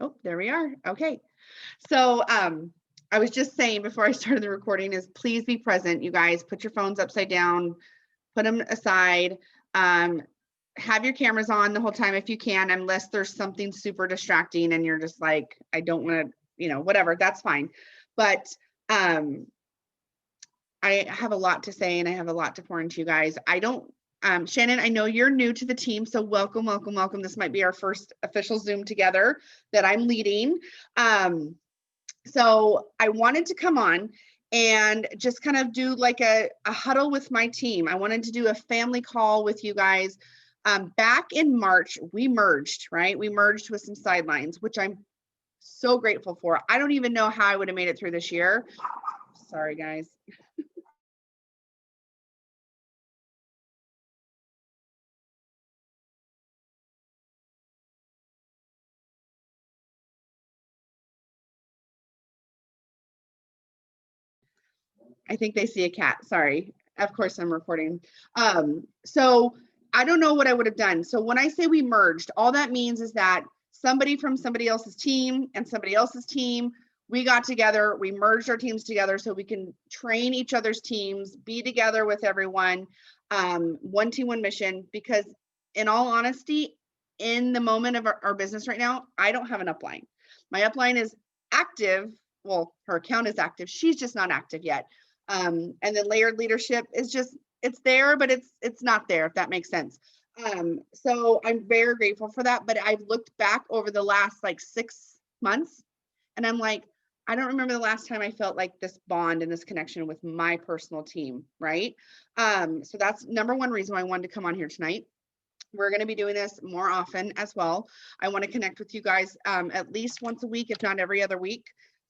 Oh, there we are. Okay. So I was just saying before I started the recording is please be present, you guys. Put your phones upside down, put them aside. Have your cameras on the whole time if you can, unless there's something super distracting and you're just like, I don't want to, whatever, that's fine. But I have a lot to say and I have a lot to pour into you guys. Shannon, I know you're new to the team, so welcome, welcome, welcome. This might be our first official Zoom together that I'm leading. So I wanted to come on and just kind of do like a huddle with my team. I wanted to do a family call with you guys. Back in March, we merged, right? We merged with some sidelines, which I'm so grateful for. I don't even know how I would have made it through this year. Sorry, guys. I think they see a cat. Sorry. Of course I'm recording. So I don't know what I would have done. So when I say we merged, all that means is that somebody from somebody else's team and somebody else's team, we got together, we merged our teams together so we can train each other's teams, be together with everyone, one team, one mission, because in all honesty, in the moment of our business right now, I don't have an upline. My upline is active. Well, her account is active. She's just not active yet. And then layered leadership is just, it's there, but it's not there, if that makes sense. So I'm very grateful for that. But I've looked back over the last like 6 months and I'm like, I don't remember the last time I felt like this bond and this connection with my personal team, right? So that's number one reason why I wanted to come on here tonight. We're going to be doing this more often as well. I want to connect with you guys at least once a week, if not every other week.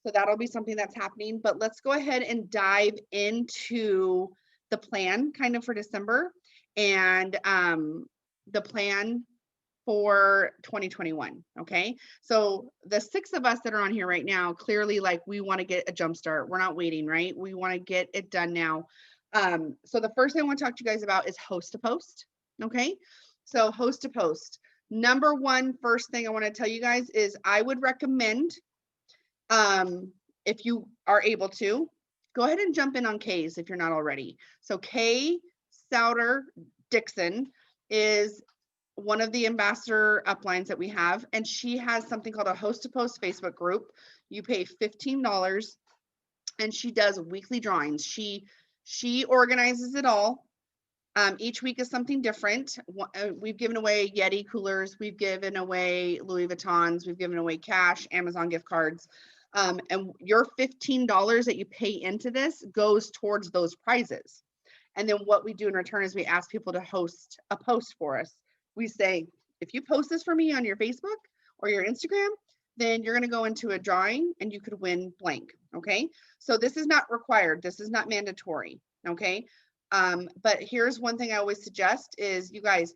So that'll be something that's happening. But let's go ahead and dive into the plan kind of for December and the plan for 2021. Okay. So the 6 of us that are on here right now, clearly like we want to get a jump start. We're not waiting, right? We want to get it done now. So the first thing I want to talk to you guys about is host to post. Okay. So host to post. Number one, first thing I want to tell you guys is I would recommend, if you are able to, go ahead and jump in on Kay's if you're not already. So Kay Souter Dixon is one of the ambassador uplines that we have, and she has something called a host to post Facebook group. You pay $15 and she does weekly drawings. She organizes it all. Each week is something different. We've given away Yeti coolers. We've given away Louis Vuittons. We've given away cash, Amazon gift cards. And your $15 that you pay into this goes towards those prizes. And then what we do in return is we ask people to host a post for us. We say, if you post this for me on your Facebook or your Instagram, then you're going to go into a drawing and you could win blank. Okay. So this is not required. This is not mandatory. Okay. But here's one thing I always suggest is, you guys,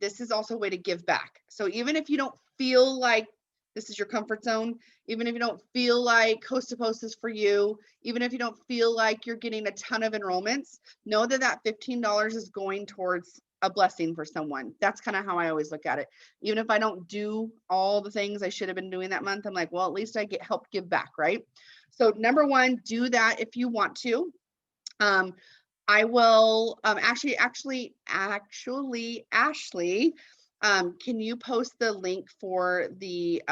this is also a way to give back. So even if you don't feel like this is your comfort zone, even if you don't feel like host to post is for you, even if you don't feel like you're getting a ton of enrollments, know that that $15 is going towards a blessing for someone. That's kind of how I always look at it. Even if I don't do all the things I should have been doing that month, I'm like, well, at least I get help give back, right? So number one, do that if you want to. I will Ashley, can you post the link for the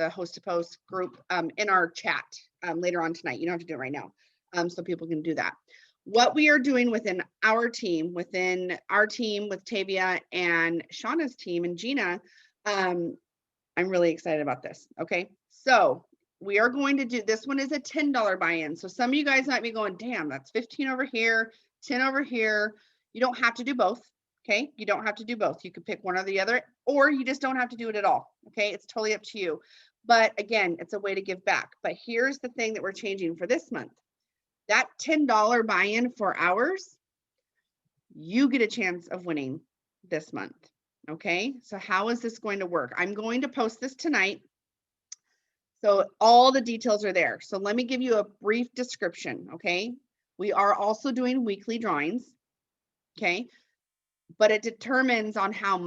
host to post group in our chat later on tonight? You don't have to do it right now, so people can do that. What we are doing within our team with Tavia and Shauna's team and Gina, I'm really excited about this. Okay, so we are going to do, this one is a $10 buy-in. So some of you guys might be going, damn, that's 15 over here, 10 over here. You don't have to do both. Okay. You don't have to do both. You could pick one or the other, or you just don't have to do it at all. Okay. It's totally up to you. But again, it's a way to give back. But here's the thing that we're changing for this month. That $10 buy-in for hours, you get a chance of winning this month. Okay. So how is this going to work? I'm going to post this tonight. So all the details are there. So let me give you a brief description, okay? We are also doing weekly drawings, okay? but it determines on how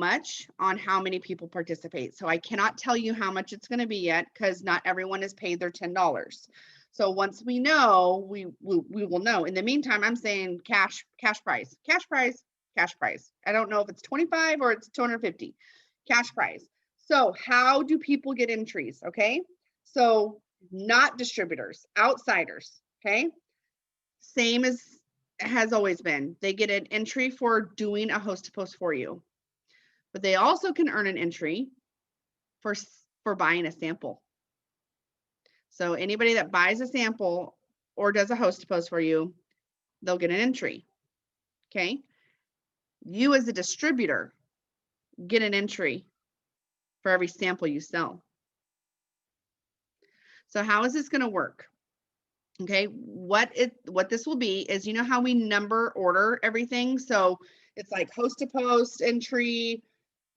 many people participate. So I cannot tell you how much it's going to be yet, because not everyone is paid their $10. So once we know, we will know. In the meantime, I'm saying cash prize. I don't know if it's 25 or it's 250. Cash prize. So how do people get entries? Okay. So not distributors, outsiders. Okay. Same as has always been. They get an entry for doing a host to post for you, but they also can earn an entry for buying a sample. So anybody that buys a sample or does a host to post for you, they'll get an entry. Okay. You as a distributor get an entry for every sample you sell. So how is this going to work? Okay, what this will be is, you know how we number order everything? So it's like host to post entry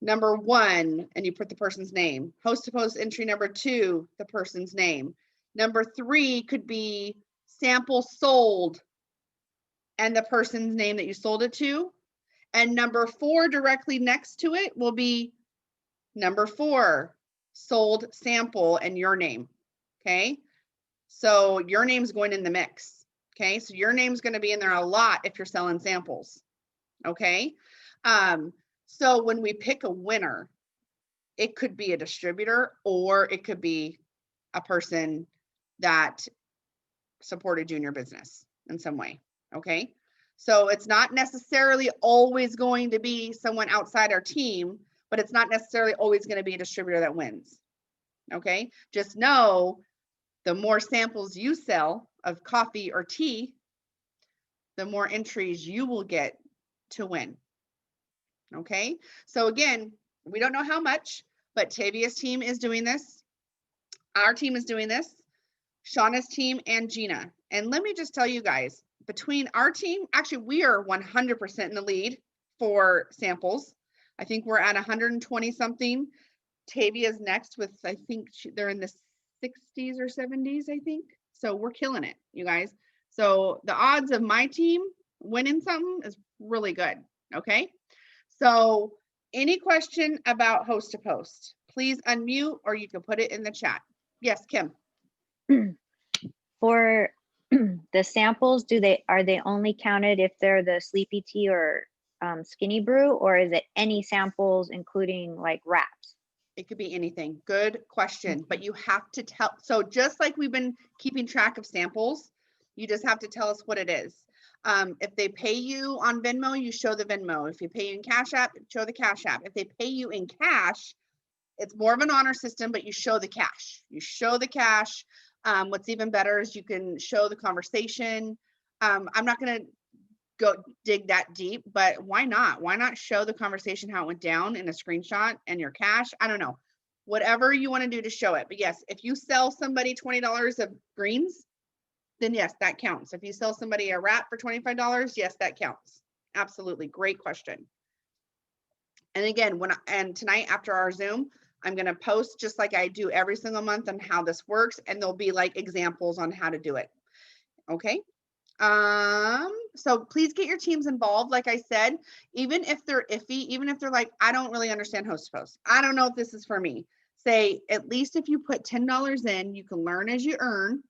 number 1, and you put the person's name. Host to post entry number 2, the person's name. Number 3 could be sample sold and the person's name that you sold it to. And number 4 directly next to it will be number 4, sold sample and your name. Okay. So your name's going in the mix. Okay. So your name's going to be in there a lot if you're selling samples. Okay. So when we pick a winner, it could be a distributor or it could be a person that supported you in your business in some way. Okay. So it's not necessarily always going to be someone outside our team, but it's not necessarily always going to be a distributor that wins. Okay. Just know the more samples you sell of coffee or tea, the more entries you will get to win. Okay. So again, we don't know how much, but Tavia's team is doing this. Our team is doing this. Shauna's team and Gina. And let me just tell you guys, between our team, actually, we are 100% in the lead for samples. I think we're at 120 something. Tavia's next with, I think they're in the 60s or 70s, I think. So we're killing it, you guys. So the odds of my team winning something is really good. Okay. So any question about host to post, please unmute or you can put it in the chat. Yes, Kim. For the samples, are they only counted if they're the sleepy tea or skinny brew, or is it any samples including like wraps? It could be anything. Good question, but you have to tell. So just like we've been keeping track of samples, you just have to tell us what it is. If they pay you on Venmo, you show the Venmo. If you pay in Cash App, show the Cash App. If they pay you in cash, it's more of an honor system, but you show the cash. You show the cash. What's even better is you can show the conversation. I'm not going to go dig that deep, but why not? Why not show the conversation, how it went down in a screenshot and your cash? I don't know. Whatever you want to do to show it. But yes, if you sell somebody $20 of greens, then yes, that counts. If you sell somebody a wrap for $25, yes, that counts. Absolutely. Great question. And again, and tonight after our Zoom, I'm going to post just like I do every single month on how this works. And there'll be like examples on how to do it. Okay. So please get your teams involved. Like I said, even if they're iffy, even if they're like, I don't really understand host to post, I don't know if this is for me. Say, at least if you put $10 in, you can learn as you earn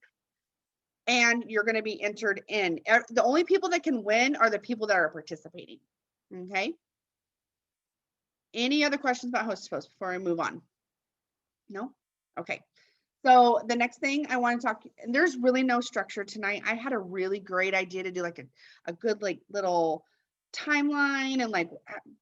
and you're going to be entered in. The only people that can win are the people that are participating. Okay. Any other questions about host to post before I move on? No? Okay. So the next thing I want to talk, and there's really no structure tonight. I had a really great idea to do like a good like little timeline and like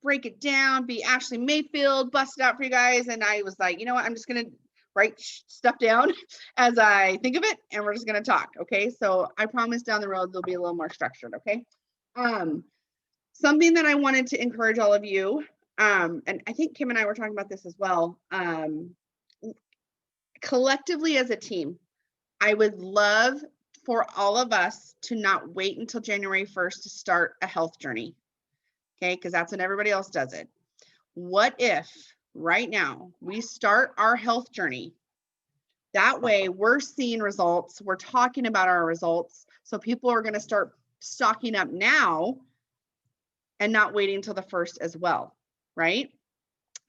break it down, be Ashley Mayfield, bust it out for you guys. And I was like, you know what, I'm just going to write stuff down as I think of it and we're just going to talk. Okay. So I promise down the road, there'll be a little more structured. Okay. Something that I wanted to encourage all of you, and I think Kim and I were talking about this as well. Collectively as a team, I would love for all of us to not wait until January 1st to start a health journey. Okay, because that's when everybody else does it. What if right now we start our health journey? That way we're seeing results, we're talking about our results. So people are going to start stocking up now and not waiting until the first as well, right?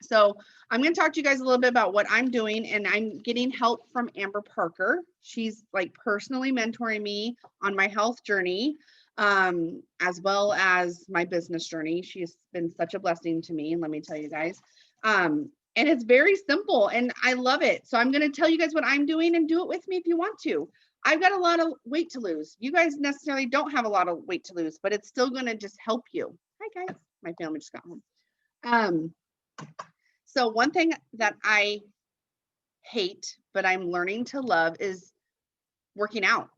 So I'm going to talk to you guys a little bit about what I'm doing, and I'm getting help from Amber Parker. She's like personally mentoring me on my health journey, as well as my business journey. She's been such a blessing to me, and let me tell you guys. And it's very simple and I love it. So I'm going to tell you guys what I'm doing, and do it with me if you want to. I've got a lot of weight to lose. You guys necessarily don't have a lot of weight to lose, but it's still going to just help you. Hi guys, my family just got home. So one thing that I hate, but I'm learning to love, is working out.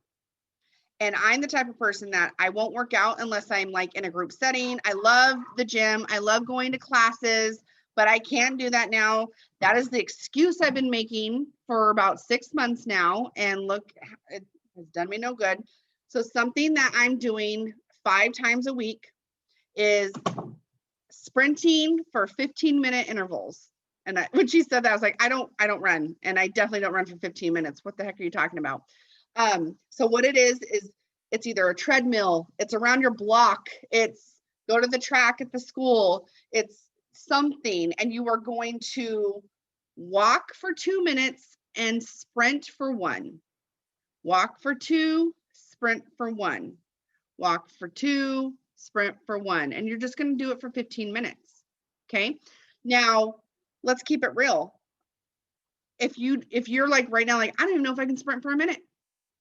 And I'm the type of person that I won't work out unless I'm like in a group setting. I love the gym. I love going to classes, but I can't do that now. That is the excuse I've been making for about 6 months now. And look, it has done me no good. So something that I'm doing 5 times a week is sprinting for 15-minute intervals. And when she said that, I was like, I don't run, and I definitely don't run for 15 minutes. What the heck are you talking about? So what it is it's either a treadmill, it's around your block, it's go to the track at the school, it's something, and you are going to walk for 2 minutes and sprint for 1. Walk for 2, sprint for 1. Walk for 2, sprint for 1. And you're just going to do it for 15 minutes. Okay. Now let's keep it real. If you're like right now, like, I don't even know if I can sprint for a minute.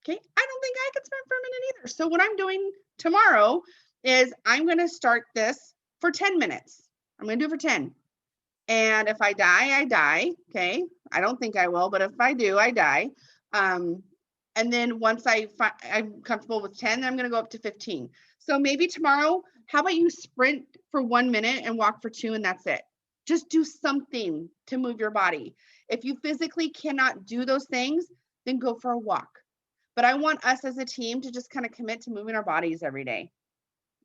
Okay. I don't think I can sprint for a minute either. So what I'm doing tomorrow is I'm going to start this for 10 minutes. I'm going to do it for 10. And if I die, I die. Okay. I don't think I will, but if I do, I die. And then once I'm comfortable with 10, I'm going to go up to 15. So maybe tomorrow, how about you sprint for 1 minute and walk for 2, and that's it. Just do something to move your body. If you physically cannot do those things, then go for a walk. But I want us as a team to just kind of commit to moving our bodies every day,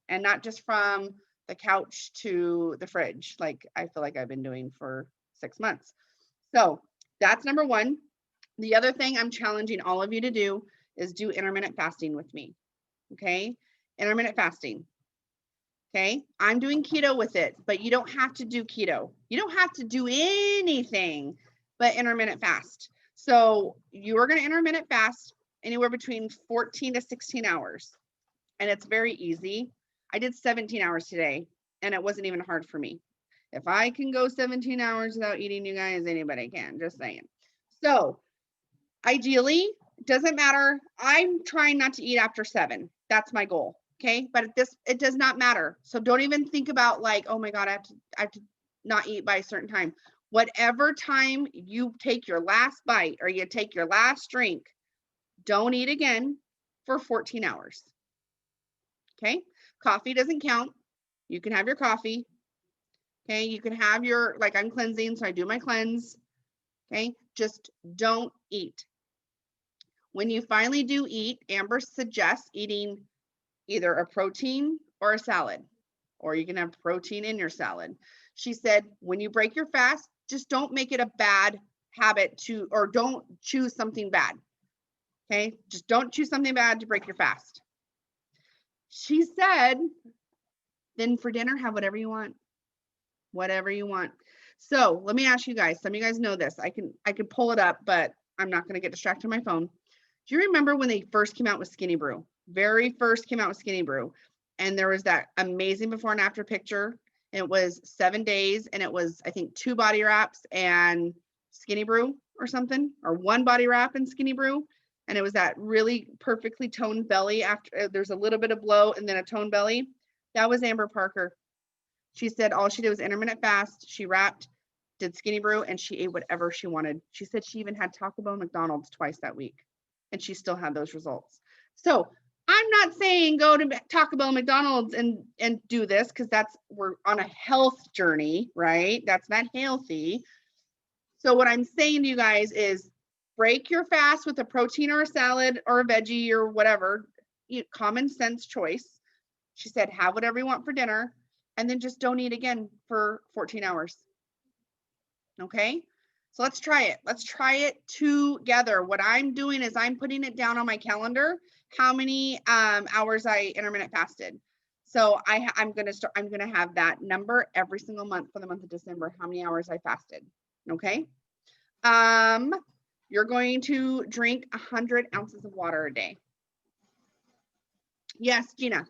and not just from the couch to the fridge, like I feel like I've been doing for 6 months. So that's number 1. The other thing I'm challenging all of you to do is do intermittent fasting with me. Okay. Intermittent fasting. Okay. I'm doing keto with it, but you don't have to do keto. You don't have to do anything but intermittent fast. So you are going to intermittent fast anywhere between 14 to 16 hours. And it's very easy. I did 17 hours today, and it wasn't even hard for me. If I can go 17 hours without eating, you guys, anybody can, just saying. So ideally, it doesn't matter. I'm trying not to eat after 7. That's my goal. Okay. But it does not matter. So don't even think about like, oh my God, I have to not eat by a certain time. Whatever time you take your last bite or you take your last drink, don't eat again for 14 hours. Okay. Coffee doesn't count. You can have your coffee. Okay. You can have your, like, I'm cleansing, so I do my cleanse. Okay. Just don't eat. When you finally do eat, Amber suggests eating either a protein or a salad, or you can have protein in your salad. She said, when you break your fast, just don't make it a bad habit or don't choose something bad. Okay. Just don't choose something bad to break your fast. She said, then for dinner, have whatever you want. Whatever you want. So let me ask you guys, some of you guys know this. I can pull it up, but I'm not going to get distracted on my phone. Do you remember when they first came out with Skinny Brew? Very first came out with Skinny Brew. And there was that amazing before and after picture. It was 7 days, and it was, I think, 2 body wraps and Skinny Brew or something, or 1 body wrap and Skinny Brew. And it was that really perfectly toned belly after there's a little bit of blow and then a toned belly. That was Amber Parker. She said all she did was intermittent fast. She wrapped, did Skinny Brew, and she ate whatever she wanted. She said she even had Taco Bell and McDonald's twice that week, and she still had those results. So I'm not saying go to Taco Bell and McDonald's and do this, because we're on a health journey, right? That's not healthy. So what I'm saying to you guys is break your fast with a protein or a salad or a veggie or whatever, common sense choice. She said, have whatever you want for dinner, and then just don't eat again for 14 hours. Okay. So let's try it. Let's try it together. What I'm doing is I'm putting it down on my calendar, how many hours I intermittent fasted. So I'm going to have that number every single month for the month of December, how many hours I fasted. Okay. You're going to drink 100 ounces of water a day. Yes, Gina.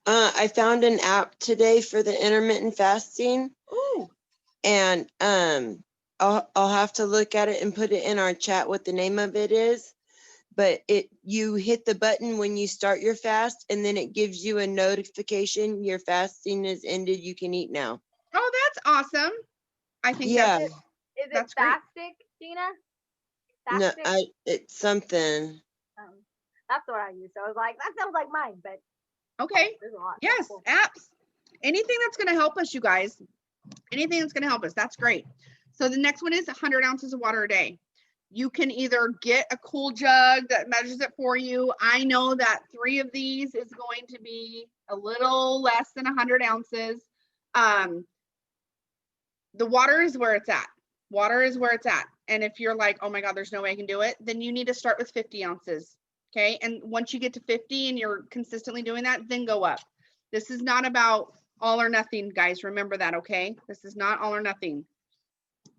I found an app today for the intermittent fasting. Ooh. And I'll have to look at it and put it in our chat what the name of it is. But you hit the button when you start your fast, and then it gives you a notification your fasting is ended. You can eat now. Oh, that's awesome. I think Yeah. Is it That's great. Fastic, Gina? No, Fastic? it's something. That's what I use. So I was like, that sounds like mine, but Okay. there's a lot. Yes, Cool. apps. Anything that's going to help us, you guys. Anything that's going to help us. That's great. So the next one is 100 ounces of water a day. You can either get a cool jug that measures it for you. I know that 3 of these is going to be a little less than 100 ounces. The water is where it's at. Water is where it's at. And if you're like, oh my God, there's no way I can do it, then you need to start with 50 ounces. Okay. And once you get to 50 and you're consistently doing that, then go up. This is not about all or nothing, guys. Remember that. Okay. This is not all or nothing.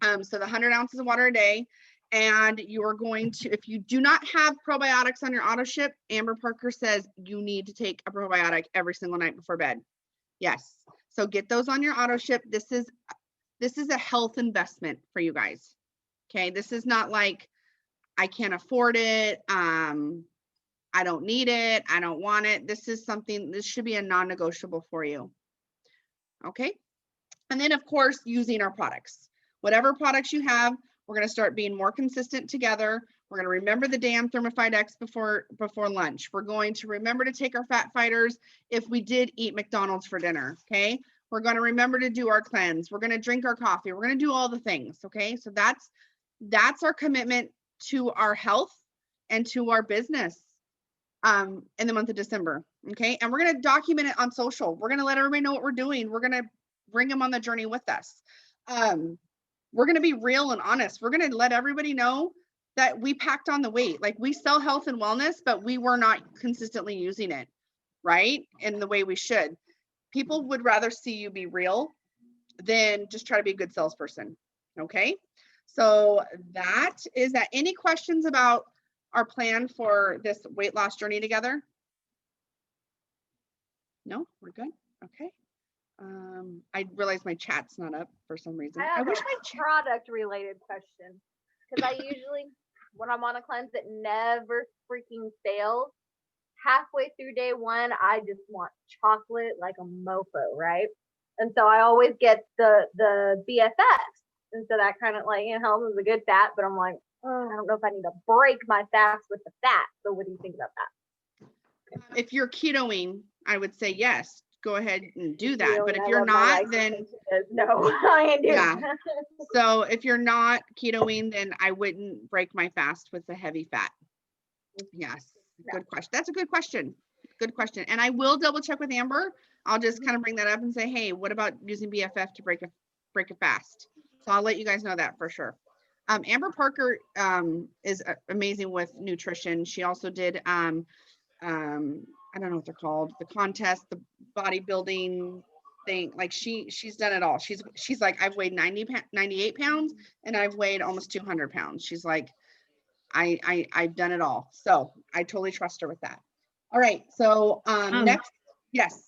So the 100 ounces of water a day, and you are going to, if you do not have probiotics on your auto ship, Amber Parker says you need to take a probiotic every single night before bed. Yes. So get those on your auto ship. This is a health investment for you guys. Okay. This is not like I can't afford it. I don't need it. I don't want it. This is something, this should be a non-negotiable for you. Okay. And then of course, using our products, whatever products you have, we're going to start being more consistent together. We're going to remember the damn Thermifide X before lunch. We're going to remember to take our fat fighters if we did eat McDonald's for dinner. Okay. We're going to remember to do our cleanse. We're going to drink our coffee. We're going to do all the things. Okay. So that's our commitment to our health and to our business in the month of December. Okay. And we're going to document it on social. We're going to let everybody know what we're doing. We're going to bring them on the journey with us. We're going to be real and honest. We're going to let everybody know that we packed on the weight. Like, we sell health and wellness, but we were not consistently using it, right? In the way we should. People would rather see you be real than just try to be a good salesperson. Okay. So that is that. Any questions about our plan for this weight loss journey together? No, we're good. Okay. I realize my chat's not up for some reason. I wish have my a chat. product related question, because I usually, when I'm on a cleanse that never freaking fails, halfway through day 1, I just want chocolate like a mofo, right? And so I always get the BFX, and so that kind of like, helps as a good fat, but I'm like, I don't know if I need to break my fast with the fat. So what do you think about that? If you're ketoing, I would say yes, go ahead and do that. But if I you're love my not, life, then no, I ain't doing Yeah. that. so if you're not ketoing, then I wouldn't break my fast with the heavy fat. Yes, good question. That's a good question. Good question. And I will double check with Amber. I'll just kind of bring that up and say, hey, what about using BFF to break a fast? So I'll let you guys know that for sure. Amber Parker is amazing with nutrition. She also did I don't know what they're called, the contest, the bodybuilding thing. Like she's done it all. She's like, I've weighed 98 pounds and I've weighed almost 200 pounds. She's like, I've done it all. So I totally trust her with that. All right. So next, yes.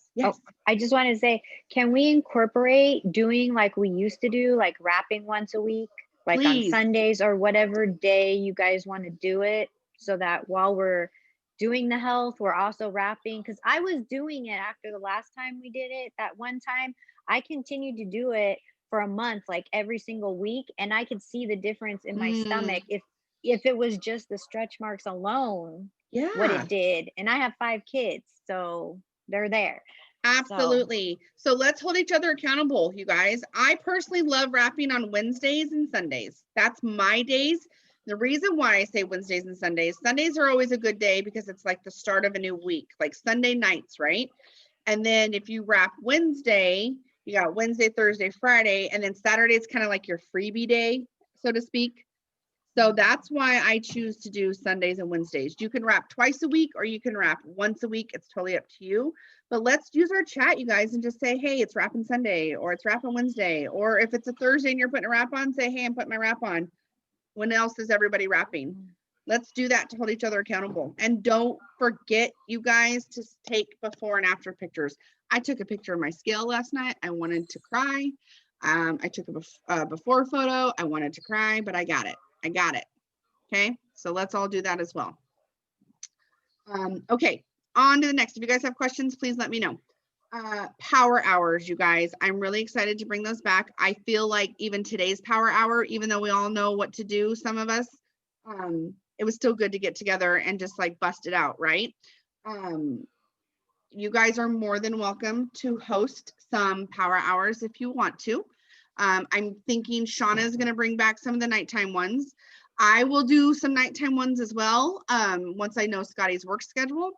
I just want to say, can we incorporate doing like we used to do, like wrapping once a week, like Please. on Sundays or whatever day you guys want to do it, so that while we're doing the health, we're also wrapping? Because I was doing it after the last time we did it. That one time I continued to do it for a month, like every single week, and I could see the difference in my stomach if it was just the stretch marks alone, what it did. And I have 5 kids, so they're there. Absolutely. So let's hold each other accountable, you guys. I personally love wrapping on Wednesdays and Sundays. That's my days. The reason why I say Wednesdays and Sundays are always a good day because it's like the start of a new week, like Sunday nights, right? And then if you wrap Wednesday, you got Wednesday, Thursday, Friday, and then Saturday is kind of like your freebie day, so to speak. So that's why I choose to do Sundays and Wednesdays. You can wrap twice a week or you can wrap once a week. It's totally up to you. But let's use our chat, you guys, and just say, hey, it's wrapping Sunday or it's wrapping Wednesday. Or if it's a Thursday and you're putting a wrap on, say, hey, I'm putting my wrap on. When else is everybody wrapping? Let's do that to hold each other accountable. And don't forget, you guys, to take before and after pictures. I took a picture of my scale last night. I wanted to cry. I took a before photo. I wanted to cry, but I got it. I got it. Okay, so let's all do that as well. Okay, on to the next. If you guys have questions, please let me know. Power hours, you guys. I'm really excited to bring those back. I feel like even today's power hour, even though we all know what to do, some of us, it was still good to get together and just like bust it out, right? You guys are more than welcome to host some power hours if you want to. I'm thinking Shauna is going to bring back some of the nighttime ones. I will do some nighttime ones as well once I know Scotty's work schedule.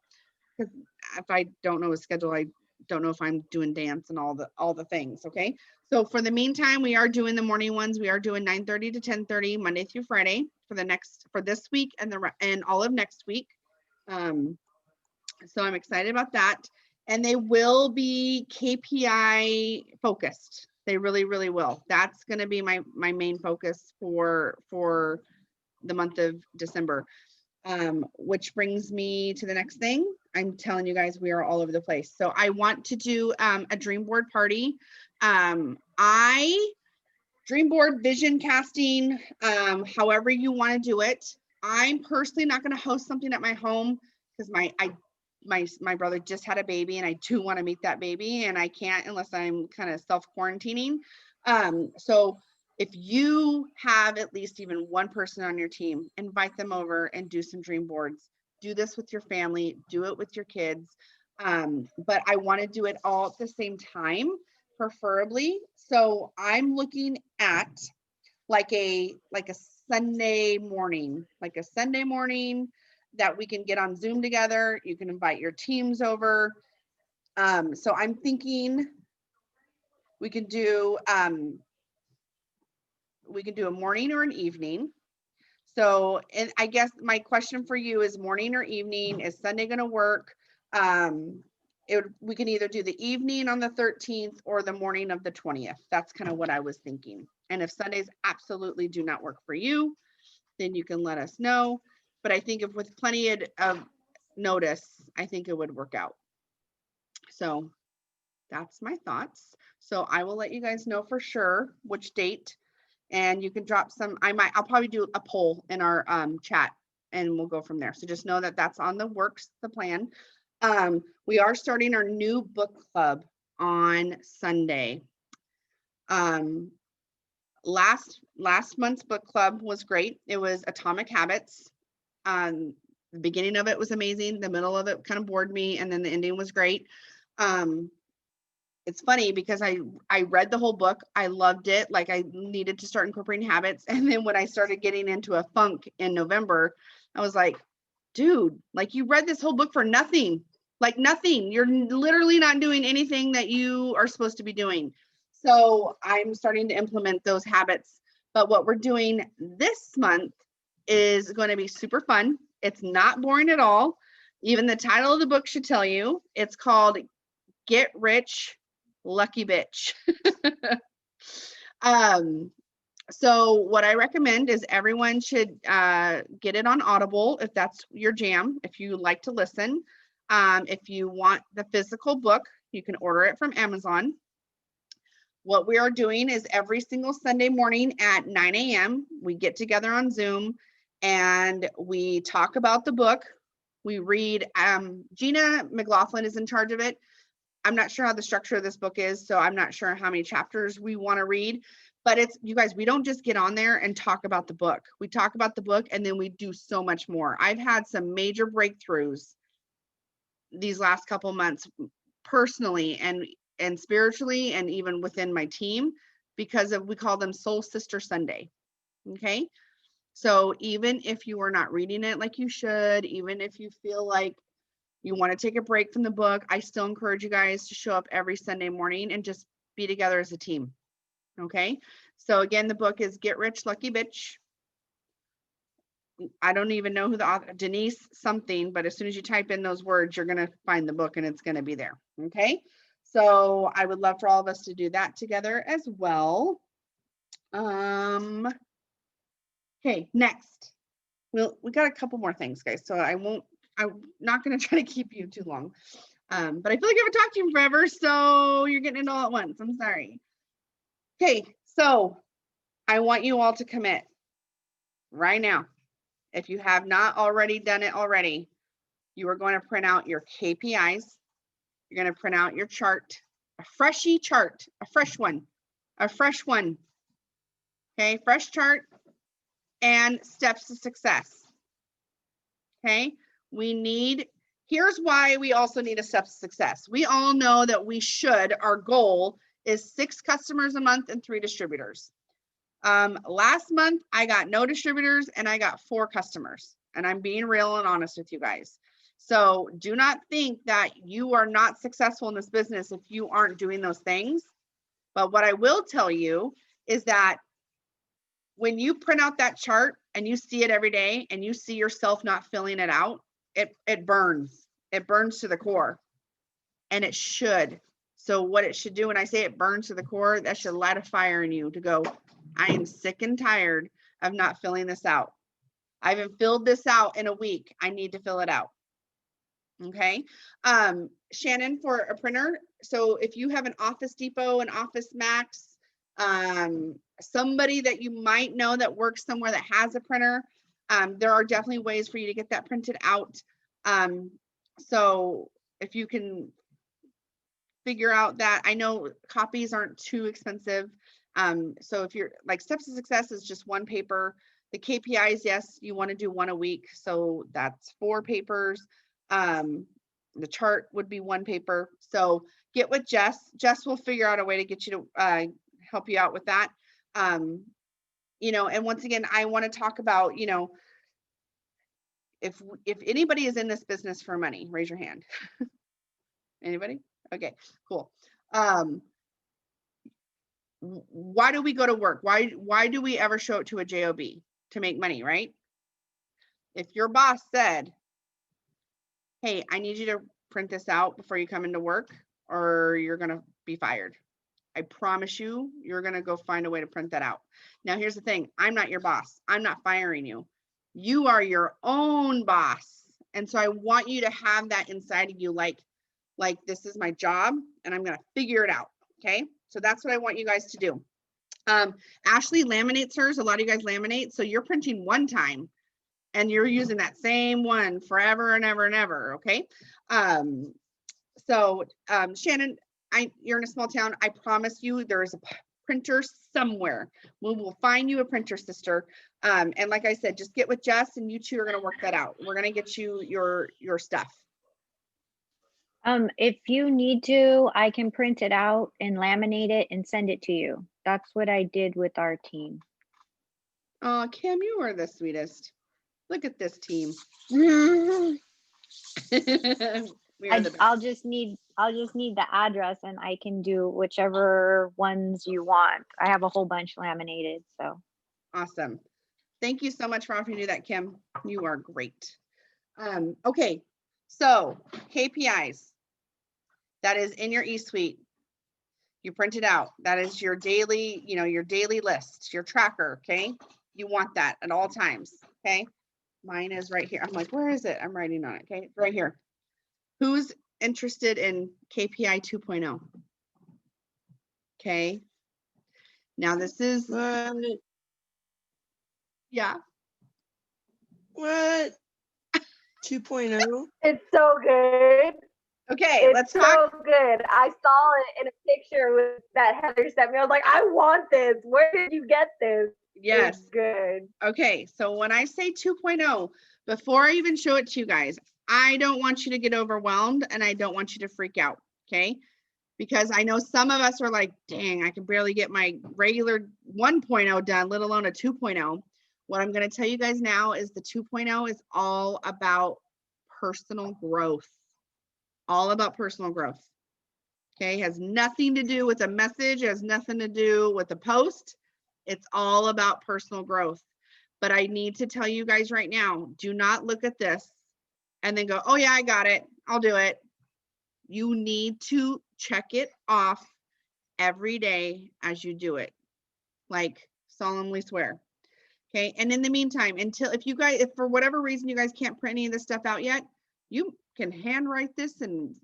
Because if I don't know his schedule, I don't know if I'm doing dance and all the things. Okay. So for the meantime, we are doing the morning ones. We are doing 9:30 to 10:30 Monday through Friday for this week and all of next week. So I'm excited about that. And they will be KPI focused. They really, really will. That's going to be my main focus for the month of December. Which brings me to the next thing. I'm telling you guys, we are all over the place. So I want to do a dream board party. Dream board vision casting, however you want to do it. I'm personally not going to host something at my home because my brother just had a baby and I do want to meet that baby and I can't unless I'm kind of self-quarantining. So if you have at least even one person on your team, invite them over and do some dream boards. Do this with your family, do it with your kids. But I want to do it all at the same time, preferably. So I'm looking at like a Sunday morning, that we can get on Zoom together. You can invite your teams over. So I'm thinking we can do a morning or an evening. So, and I guess my question for you is morning or evening. Is Sunday going to work? We can either do the evening on the 13th or the morning of the 20th. That's kind of what I was thinking. And if Sundays absolutely do not work for you, then you can let us know. But I think if with plenty of notice, I think it would work out. So that's my thoughts. So I will let you guys know for sure which date, and you can drop some. I'll probably do a poll in our chat and we'll go from there. So just know that that's on the works, the plan. We are starting our new book club on Sunday. Last month's book club was great. It was Atomic Habits. The beginning of it was amazing. The middle of it kind of bored me, and then the ending was great. It's funny because I read the whole book. I loved it. Like I needed to start incorporating habits. And then when I started getting into a funk in November, I was like, dude, like you read this whole book for nothing, like nothing. You're literally not doing anything that you are supposed to be doing. So I'm starting to implement those habits. But what we're doing this month is going to be super fun. It's not boring at all. Even the title of the book should tell you. It's called Get Rich Lucky Bitch. So what I recommend is everyone should get it on Audible if that's your jam, if you like to listen. If you want the physical book, you can order it from Amazon. What we are doing is every single Sunday morning at 9 a.m. we get together on Zoom and we talk about the book. We read. Gina McLaughlin is in charge of it. I'm not sure how the structure of this book is, so I'm not sure how many chapters we want to read, but it's, you guys, we don't just get on there and talk about the book. We talk about the book and then we do so much more. I've had some major breakthroughs these last couple months personally and spiritually and even within my team because of, we call them Soul Sister Sunday. Okay. So even if you are not reading it like you should, even if you feel like you want to take a break from the book, I still encourage you guys to show up every Sunday morning and just be together as a team. Okay. So again, the book is Get Rich Lucky Bitch. I don't even know who the author, Denise something, but as soon as you type in those words, you're going to find the book and it's going to be there. Okay. So I would love for all of us to do that together as well. Okay, next. We got a couple more things, guys. So I'm not going to try to keep you too long. But I feel like I haven't talked to you forever, so you're getting it all at once. I'm sorry. Okay, so I want you all to commit right now. If you have not already done it already, you are going to print out your KPIs. You're going to print out your chart, a freshy chart, a fresh one. Okay, fresh chart and steps to success. Okay, here's why we also need a step to success. We all know that our goal is 6 customers a month and 3 distributors. Last month, I got no distributors and I got 4 customers, and I'm being real and honest with you guys. So do not think that you are not successful in this business if you aren't doing those things. But what I will tell you is that when you print out that chart and you see it every day and you see yourself not filling it out, it burns. It burns to the core, and it should. So what it should do, when I say it burns to the core, that should light a fire in you to go, I am sick and tired of not filling this out. I haven't filled this out in a week. I need to fill it out. Okay. Shannon, for a printer. So if you have an Office Depot, an Office Max, somebody that you might know that works somewhere that has a printer, there are definitely ways for you to get that printed out. So if you can figure out that, I know copies aren't too expensive. So if you're like, steps to success is just 1 paper. The KPIs, yes, you want to do 1 a week. So that's 4 papers. The chart would be 1 paper. So get with Jess. Jess will figure out a way to get you to help you out with that. You know, and once again, I want to talk about, you know, if anybody is in this business for money, raise your hand. Anybody? Okay, cool. Why do we go to work? Why do we ever show up to a job? To make money, right? If your boss said, hey, I need you to print this out before you come into work or you're going to be fired, I promise you, you're going to go find a way to print that out. Now, here's the thing. I'm not your boss. I'm not firing you. You are your own boss. And so I want you to have that inside of you, like this is my job and I'm going to figure it out. Okay. So that's what I want you guys to do. Ashley laminates hers. A lot of you guys laminate. So you're printing 1 time and you're using that same one forever and ever and ever. Okay. Shannon, you're in a small town. I promise you there is a printer somewhere. We will find you a printer, sister. And like I said, just get with Jess and you 2 are going to work that out. We're going to get you your stuff. If you need to, I can print it out and laminate it and send it to you. That's what I did with our team. Oh, Kim, you are the sweetest. Look at this team. I'll just need the address and I can do whichever ones you want. I have a whole bunch laminated, so. Awesome. Thank you so much for offering to do that, Kim. You are great. Okay, so KPIs. That is in your eSuite. You print it out. That is your daily, your daily list, your tracker, okay? You want that at all times, okay? Mine is right here. I'm like, where is it? I'm writing on it, okay? Right here. Who's interested in KPI 2.0? Okay. Now this is, yeah. What? 2.0? It's so good. Okay, let's talk. So good. I saw it in a picture with that Heather sent me. I was like, I want this. Where did you get this? Yes. It's good. Okay, so when I say 2.0, before I even show it to you guys, I don't want you to get overwhelmed and I don't want you to freak out, okay? Because I know some of us are like, dang, I can barely get my regular 1.0 done, let alone a 2.0. What I'm going to tell you guys now is the 2.0 is all about personal growth. All about personal growth. Okay, has nothing to do with a message, has nothing to do with a post. It's all about personal growth. But I need to tell you guys right now, do not look at this and then go, oh yeah, I got it. I'll do it. You need to check it off every day as you do it. Like solemnly swear. Okay. And in the meantime, until if for whatever reason you guys can't print any of this stuff out yet, you can handwrite this and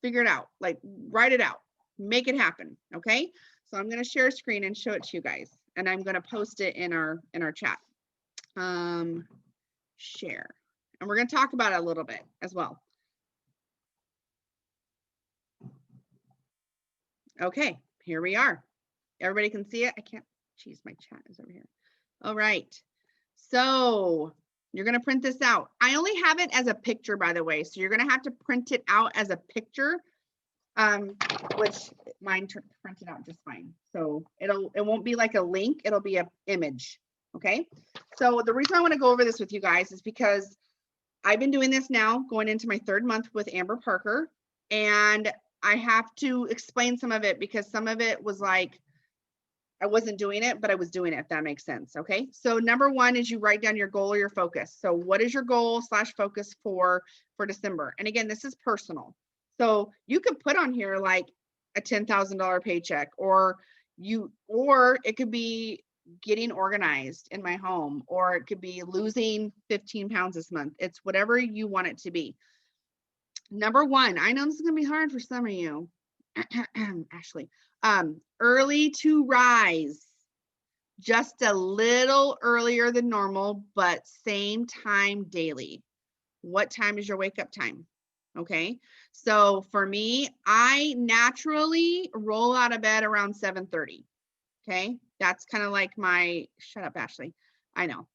figure it out. Like write it out, make it happen. Okay. So I'm going to share a screen and show it to you guys. And I'm going to post it in our chat. Share. And we're going to talk about it a little bit as well. Okay, here we are. Everybody can see it. I can't, geez, my chat is over here. All right. So you're going to print this out. I only have it as a picture, by the way. So you're going to have to print it out as a picture, which mine printed out just fine. So it won't be like a link. It'll be an image. Okay. So the reason I want to go over this with you guys is because I've been doing this now going into my 3rd month with Amber Parker, and I have to explain some of it because some of it was like, I wasn't doing it, but I was doing it, if that makes sense. Okay. So number 1 is you write down your goal or your focus. So what is your goal / focus for December? And again, this is personal. So you could put on here like a $10,000 paycheck, or it could be getting organized in my home, or it could be losing 15 pounds this month. It's whatever you want it to be. Number 1, I know this is going to be hard for some of you, Ashley, early to rise, just a little earlier than normal, but same time daily. What time is your wake up time? Okay. So for me, I naturally roll out of bed around 7:30. Okay. That's kind of like shut up, Ashley. I know.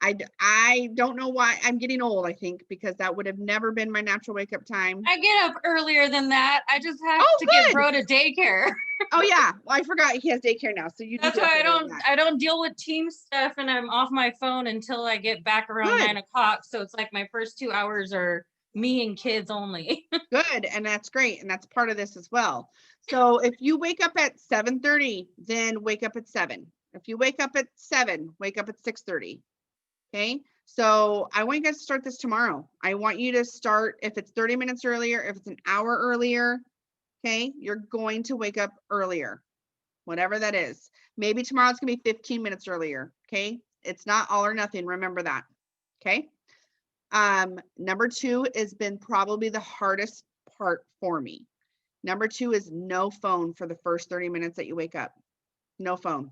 I don't know why I'm getting old, I think, because that would have never been my natural wake up time. I get up earlier than that. I just have to get bro to daycare. Oh yeah. Well, I forgot he has daycare now. So you That's why I don't deal with team stuff, and I'm off my phone until I get back around 9 o'clock. So it's like my first 2 hours are me and kids only. Good. And that's great. And that's part of this as well. So if you wake up at 7:30, then wake up at 7. If you wake up at 7, wake up at 6:30. Okay. So I want you guys to start this tomorrow. I want you to start, if it's 30 minutes earlier, if it's an hour earlier, okay, you're going to wake up earlier, whatever that is. Maybe tomorrow it's going to be 15 minutes earlier. Okay. It's not all or nothing. Remember that. Okay. Number 2 has been probably the hardest part for me. Number 2 is no phone for the first 30 minutes that you wake up. No phone.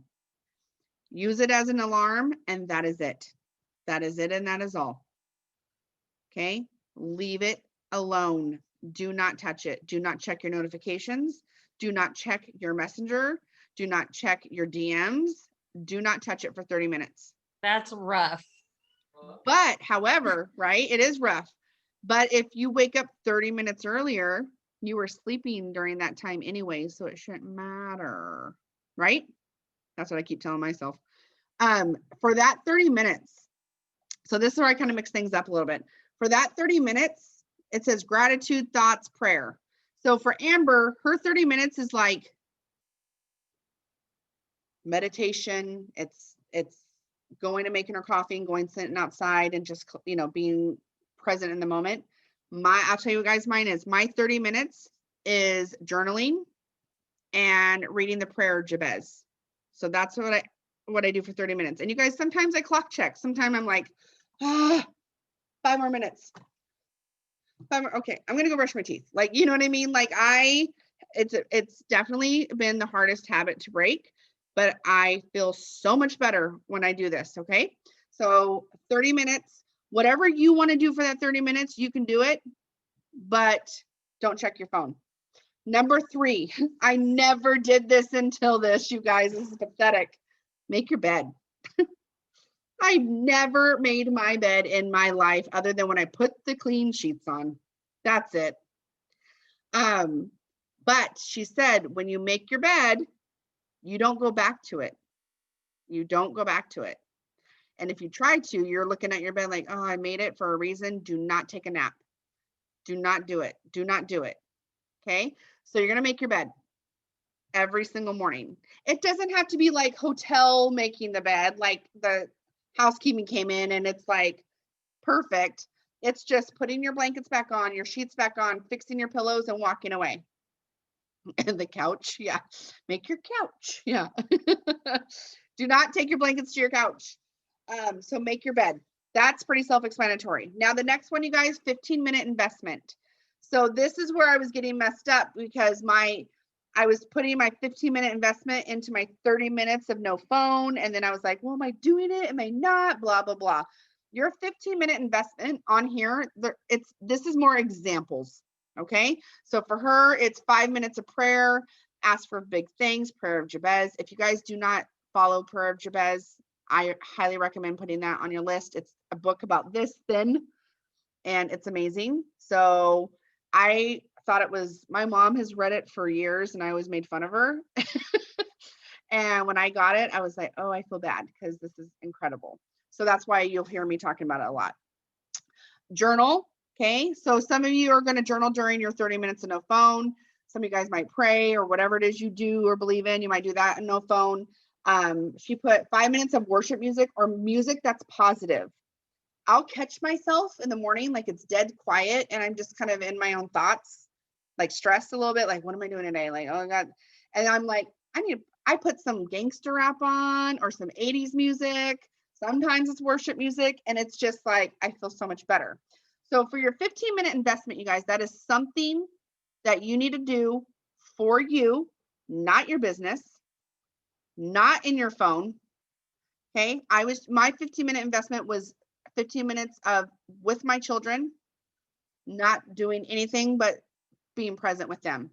Use it as an alarm, and that is it. That is it, and that is all. Okay? Leave it alone. Do not touch it. Do not check your notifications. Do not check your messenger. Do not check your DMs. Do not touch it for 30 minutes. That's rough. But however, right, it is rough. But if you wake up 30 minutes earlier, you were sleeping during that time anyway, so it shouldn't matter, right? That's what I keep telling myself. For that 30 minutes, so this is where I kind of mix things up a little bit. For that 30 minutes, it says gratitude, thoughts, prayer. So for Amber, her 30 minutes is like meditation. It's going and making her coffee and going sitting outside and just, being present in the moment. I'll tell you guys, mine is my 30 minutes is journaling and reading the prayer Jabez. So that's what I do for 30 minutes. And you guys, sometimes I clock check. Sometimes I'm like, 5 more minutes. 5 more. Okay, I'm gonna go brush my teeth. Like, you know what I mean? Like it's definitely been the hardest habit to break, but I feel so much better when I do this. Okay, so 30 minutes, whatever you want to do for that 30 minutes, you can do it, but don't check your phone. Number 3, I never did this until this, you guys. This is pathetic. Make your bed. I've never made my bed in my life other than when I put the clean sheets on. That's it. But she said, when you make your bed, you don't go back to it. You don't go back to it. And if you try to, you're looking at your bed like, oh, I made it for a reason. Do not take a nap. Do not do it. Do not do it. Okay. So you're going to make your bed every single morning. It doesn't have to be like hotel making the bed, like the housekeeping came in and it's like perfect. It's just putting your blankets back on, your sheets back on, fixing your pillows and walking away. And the couch, yeah. Make your couch, yeah. Do not take your blankets to your couch. So make your bed. That's pretty self-explanatory. Now the next one, you guys, 15-minute investment. So this is where I was getting messed up because I was putting my 15-minute investment into my 30 minutes of no phone. And then I was like, well, am I doing it? Am I not? Blah, blah, blah. Your 15-minute investment on here, this is more examples. Okay. So for her, it's 5 minutes of prayer, ask for big things, prayer of Jabez. If you guys do not follow prayer of Jabez, I highly recommend putting that on your list. It's a book about this thin and it's amazing. So I thought it was, my mom has read it for years and I always made fun of her. And when I got it, I was like, oh, I feel bad because this is incredible. So that's why you'll hear me talking about it a lot. Journal. Okay. So some of you are going to journal during your 30 minutes of no phone. Some of you guys might pray or whatever it is you do or believe in. You might do that and no phone. She put 5 minutes of worship music or music that's positive. I'll catch myself in the morning, like it's dead quiet and I'm just kind of in my own thoughts, like stressed a little bit. Like, what am I doing today? Like, oh God. And I'm like, I put some gangster rap on or some 80s music. Sometimes it's worship music and it's just like, I feel so much better. So for your 15-minute investment, you guys, that is something that you need to do for you, not your business, not in your phone. Okay. My 15-minute investment was 15 minutes with my children, not doing anything but being present with them.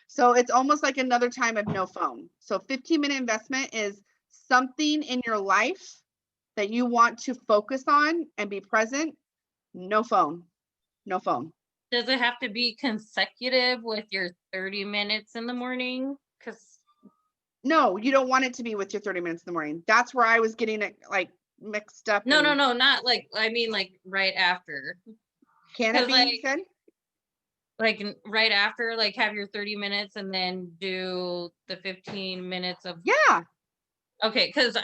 So it's almost like another time of no phone. So 15-minute investment is something in your life that you want to focus on and be present. No phone, no phone. Does it have to be consecutive with your 30 minutes in the morning? Because no, you don't want it to be with your 30 minutes in the morning. That's where I was getting it like mixed up. no, not like, I mean like right after. Can it be good? Like right after, like have your 30 minutes and then do the 15 minutes of. Yeah. Okay, because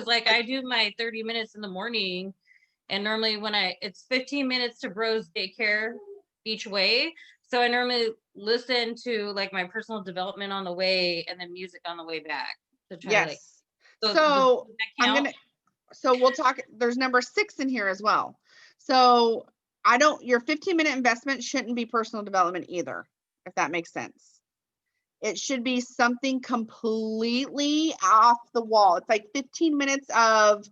like I do my 30 minutes in the morning and normally it's 15 minutes to Bros daycare each way. So I normally listen to like my personal development on the way and then music on the way back to try. Yes. Like, so we'll talk, there's number 6 in here as well. So your 15-minute investment shouldn't be personal development either, if that makes sense. It should be something completely off the wall. It's like 15 minutes of,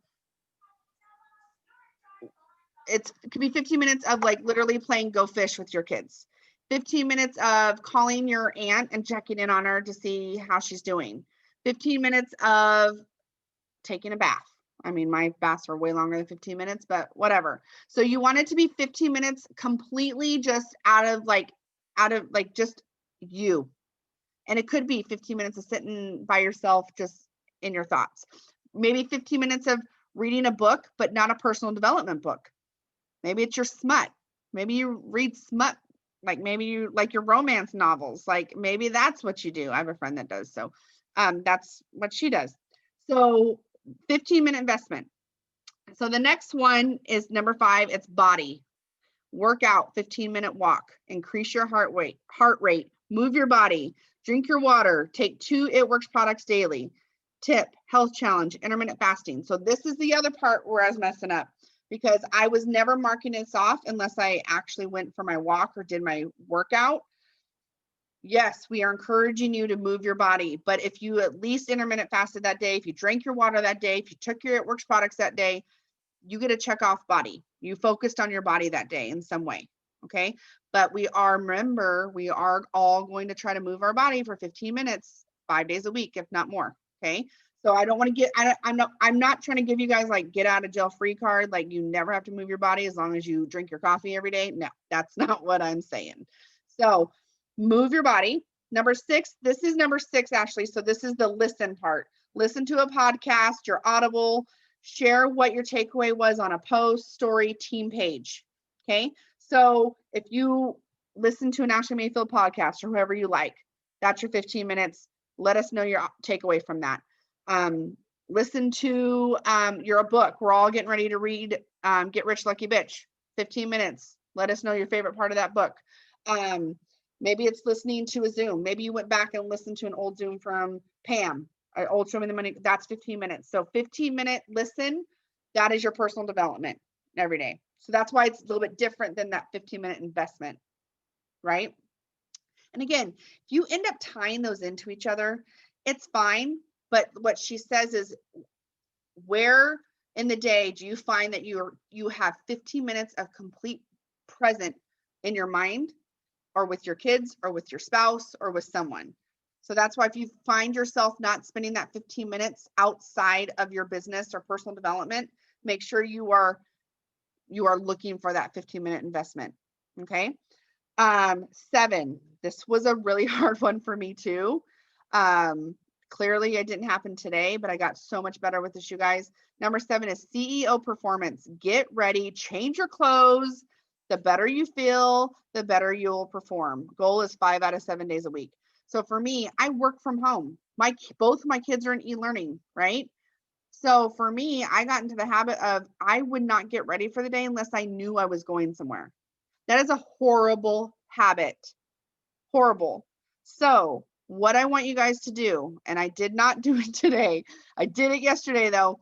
it could be 15 minutes of like literally playing Go Fish with your kids. 15 minutes of calling your aunt and checking in on her to see how she's doing. 15 minutes of taking a bath. I mean, my baths are way longer than 15 minutes, but whatever. So you want it to be 15 minutes completely just out of just you. And it could be 15 minutes of sitting by yourself, just in your thoughts. Maybe 15 minutes of reading a book, but not a personal development book. Maybe it's your smut. Maybe you read smut. Like maybe you like your romance novels. Like maybe that's what you do. I have a friend that does. So that's what she does. So 15-minute investment. So the next one is number 5. It's body. Workout, 15-minute walk. Increase your heart rate. Move your body. Drink your water. Take 2 It Works products daily. Tip, health challenge, intermittent fasting. So this is the other part where I was messing up because I was never marking this off unless I actually went for my walk or did my workout. Yes, we are encouraging you to move your body, but if you at least intermittent fasted that day, if you drank your water that day, if you took your It Works products that day, you get a check off body. You focused on your body that day in some way. Okay. But remember, we are all going to try to move our body for 15 minutes, 5 days a week, if not more. Okay. So I don't want to I'm not trying to give you guys like get out of jail free card. Like you never have to move your body as long as you drink your coffee every day. No, that's not what I'm saying. So move your body. Number 6, this is number 6, Ashley. So this is the listen part. Listen to a podcast, your Audible, share what your takeaway was on a post, story, team page. Okay. So if you listen to an Ashley Mayfield podcast or whoever you like, that's your 15 minutes. Let us know your takeaway from that. listen to your book. We're all getting ready to read Get Rich Lucky Bitch. 15 minutes. Let us know your favorite part of that book. Maybe it's listening to a Zoom. Maybe you went back and listened to an old Zoom from Pam, old Show Me the Money. That's 15 minutes. So 15-minute listen, that is your personal development every day. So that's why it's a little bit different than that 15-minute investment, right? And again, if you end up tying those into each other, it's fine. But what she says is, where in the day do you find that you have 15 minutes of complete present in your mind, or with your kids, or with your spouse, or with someone? So that's why if you find yourself not spending that 15 minutes outside of your business or personal development, make sure you are looking for that 15-minute investment. Okay. 7, this was a really hard one for me too. Clearly it didn't happen today, but I got so much better with this, you guys. Number 7 is CEO performance. Get ready, change your clothes. The better you feel, the better you'll perform. Goal is 5 out of 7 days a week. So for me, I work from home. Both my kids are in e-learning, right? So for me, I got into the habit of, I would not get ready for the day unless I knew I was going somewhere. That is a horrible habit. Horrible. So what I want you guys to do, and I did not do it today, I did it yesterday though.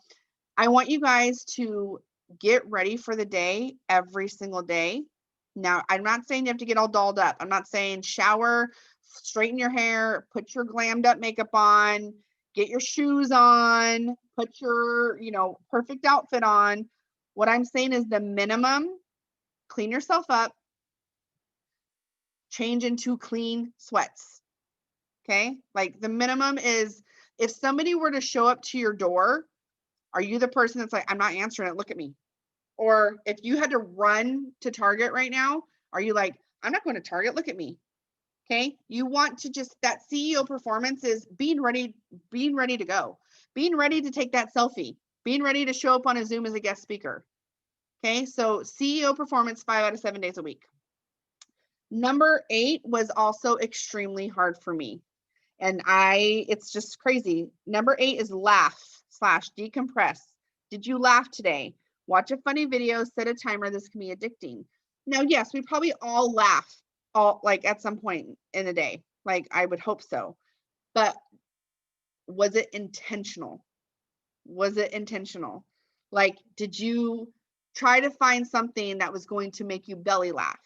I want you guys to get ready for the day every single day. Now, I'm not saying you have to get all dolled up. I'm not saying shower, straighten your hair, put your glammed up makeup on, get your shoes on, put your, perfect outfit on. What I'm saying is the minimum: clean yourself up, change into clean sweats. Okay. Like the minimum is, if somebody were to show up to your door, are you the person that's like, I'm not answering it, look at me? Or if you had to run to Target right now, are you like, I'm not going to Target, look at me? Okay. You want to just, that CEO performance is being ready to go, being ready to take that selfie, being ready to show up on a Zoom as a guest speaker. Okay. So CEO performance 5 out of 7 days a week. Number 8 was also extremely hard for me. And it's just crazy. Number 8 is laugh/decompress. Did you laugh today? Watch a funny video, set a timer. This can be addicting. Now, yes, we probably all laugh at some point in the day. Like, I would hope so. But was it intentional? Like, did you try to find something that was going to make you belly laugh?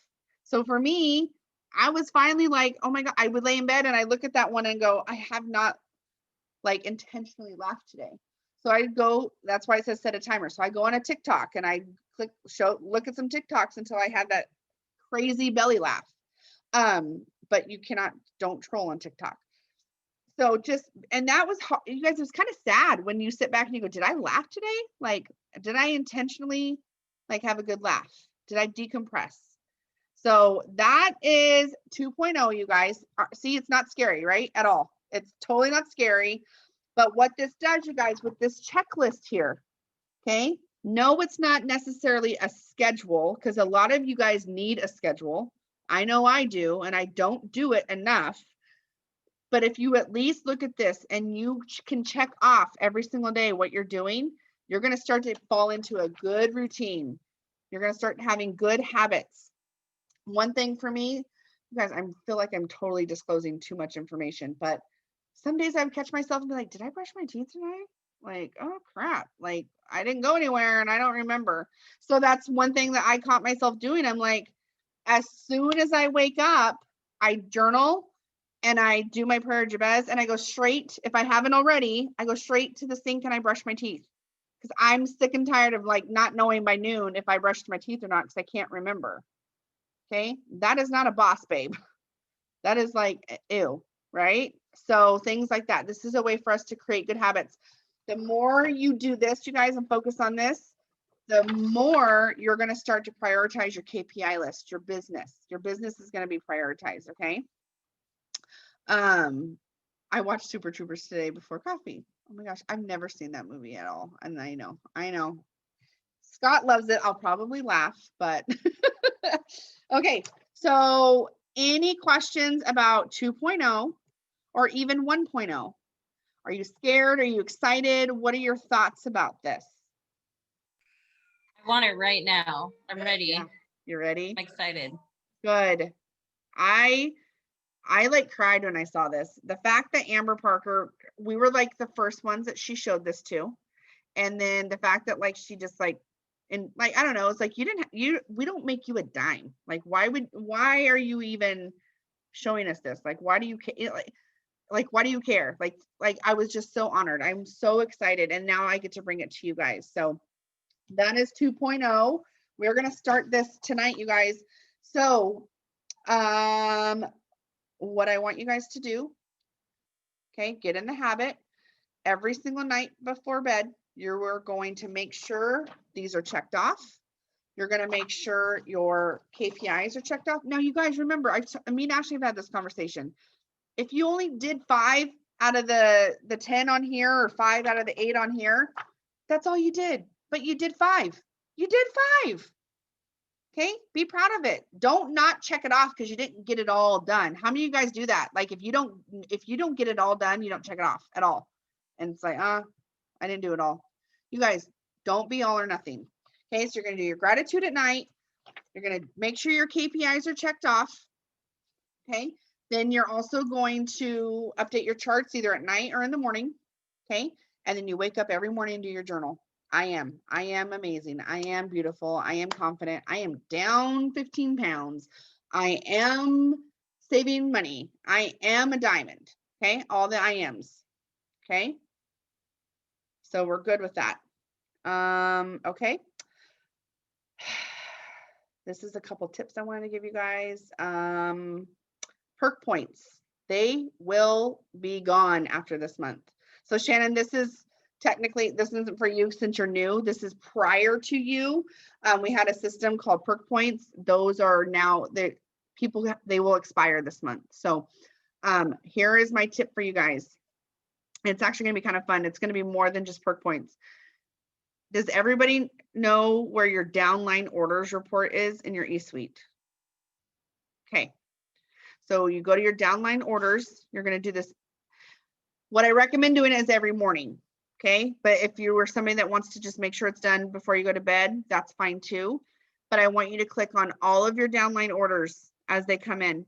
So for me, I was finally like, oh my God, I would lay in bed and I look at that one and go, I have not intentionally laughed today. So I go, that's why it says set a timer. So I go on a TikTok and I look at some TikToks until I have that crazy belly laugh. But you don't troll on TikTok. So and that was hard. You guys, it was kind of sad when you sit back and you go, did I laugh today? Like, did I intentionally have a good laugh? Did I decompress? So that is 2.0, you guys. See, it's not scary, right? At all. It's totally not scary. But what this does, you guys, with this checklist here, okay? No, it's not necessarily a schedule, because a lot of you guys need a schedule. I know I do, and I don't do it enough. But if you at least look at this and you can check off every single day what you're doing, you're going to start to fall into a good routine. You're going to start having good habits. One thing for me, you guys, I feel like I'm totally disclosing too much information, but some days I would catch myself and be like, did I brush my teeth tonight? Like, oh crap, like I didn't go anywhere and I don't remember. So that's one thing that I caught myself doing. I'm like, as soon as I wake up, I journal and I do my prayer Jabez, and I go straight, if I haven't already, I go straight to the sink and I brush my teeth, because I'm sick and tired of not knowing by noon if I brushed my teeth or not, because I can't remember. Okay, that is not a boss, babe. That is ew, right? So things like that. This is a way for us to create good habits. The more you do this, you guys, and focus on this, the more you're going to start to prioritize your KPI list, your business. Your business is going to be prioritized, okay? I watched Super Troopers today before coffee. Oh my gosh, I've never seen that movie at all. And I know. Scott loves it. I'll probably laugh, but okay. So any questions about 2.0 or even 1.0? Are you scared? Are you excited? What are your thoughts about this? I want it right now. I'm ready. Yeah. You ready? I'm excited. Good. I like cried when I saw this. The fact that Amber Parker, we were like the first ones that she showed this to. And then the fact that like she just like, and like I don't know, it's like we don't make you a dime. Like why are you even showing us this? Like why do you care? Like why do you care? Like I was just so honored. I'm so excited, and now I get to bring it to you guys. So that is 2.0. We're gonna start this tonight, you guys. So what I want you guys to do, okay, get in the habit every single night before bed. You're going to make sure these are checked off. You're going to make sure your KPIs are checked off. Now, you guys remember, me and Ashley have had this conversation. If you only did 5 out of the 10 on here, or 5 out of the 8 on here, that's all you did. But you did 5. You did 5. Okay, be proud of it. Don't not check it off because you didn't get it all done. How many of you guys do that? Like if you don't get it all done, you don't check it off at all. And it's like, I didn't do it all. You guys, don't be all or nothing. Okay, so you're going to do your gratitude at night. You're going to make sure your KPIs are checked off. Okay, then you're also going to update your charts either at night or in the morning. Okay, and then you wake up every morning and do your journal. I am amazing. I am beautiful. I am confident. I am down 15 pounds. I am saving money. I am a diamond. Okay, all the I ams. Okay, so we're good with that. Okay. This is a couple tips I wanted to give you guys. Perk points. They will be gone after this month. So Shannon, this isn't for you since you're new. This is prior to you. We had a system called Perk Points. Those are now they will expire this month. So here is my tip for you guys. It's actually going to be kind of fun. It's going to be more than just Perk Points. Does everybody know where your downline orders report is in your eSuite? Okay. So you go to your downline orders. You're going to do this. What I recommend doing is every morning. Okay. But if you were somebody that wants to just make sure it's done before you go to bed, that's fine too. But I want you to click on all of your downline orders as they come in.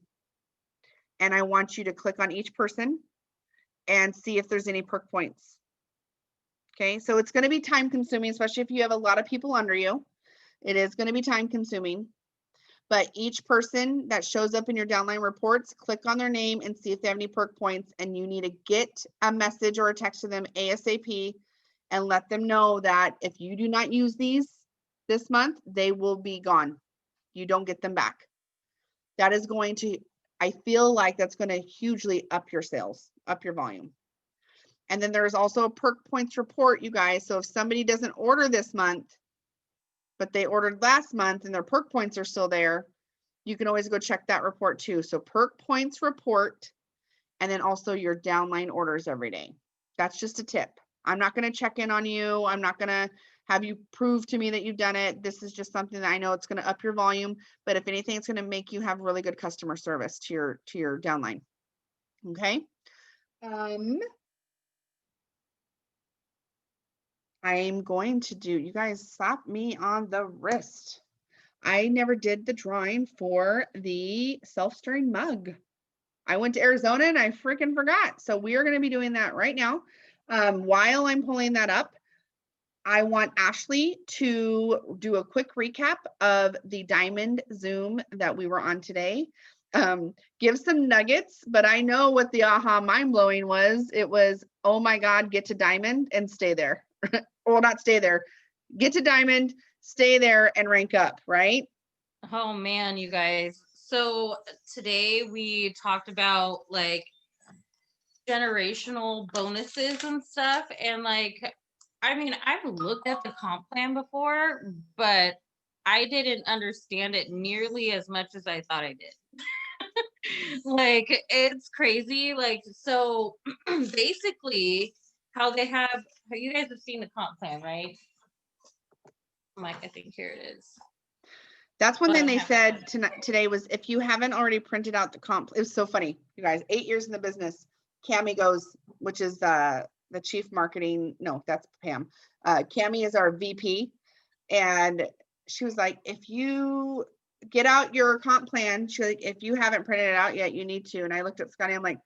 And I want you to click on each person and see if there's any perk points. Okay, so it's going to be time consuming, especially if you have a lot of people under you. It is going to be time consuming. But each person that shows up in your downline reports, click on their name and see if they have any perk points. And you need to get a message or a text to them ASAP and let them know that if you do not use these this month, they will be gone. You don't get them back. That is going to, I feel like that's going to hugely up your sales, up your volume. And then there's also a perk points report, you guys. So if somebody doesn't order this month, but they ordered last month and their perk points are still there, you can always go check that report too. So perk points report, and then also your downline orders every day. That's just a tip. I'm not going to check in on you. I'm not going to have you prove to me that you've done it. This is just something that I know it's going to up your volume, but if anything, it's going to make you have really good customer service to your downline. Okay. I'm going to do, you guys slap me on the wrist. I never did the drawing for the self-stirring mug. I went to Arizona and I freaking forgot. So we are going to be doing that right now. While I'm pulling that up, I want Ashley to do a quick recap of the Diamond Zoom that we were on today. Give some nuggets, but I know what the aha mind blowing was. It was, oh my God, get to Diamond and stay there. Well, not stay there, get to Diamond, stay there and rank up, right? Oh man, you guys. So today we talked about like generational bonuses and stuff. And like, I mean, I've looked at the comp plan before, but I didn't understand it nearly as much as I thought I did. Like, it's crazy. Like, so basically how they have, you guys have seen the comp plan, right? Mike, I think here it is. That's one thing they said today was if you haven't already printed out the comp, it was so funny, you guys, 8 years in the business. Cami goes, which is the chief marketing, no, that's Pam. Cami is our VP. And she was like, if you get out your comp plan, she's like, if you haven't printed it out yet, you need to. And I looked at Scotty, I'm like,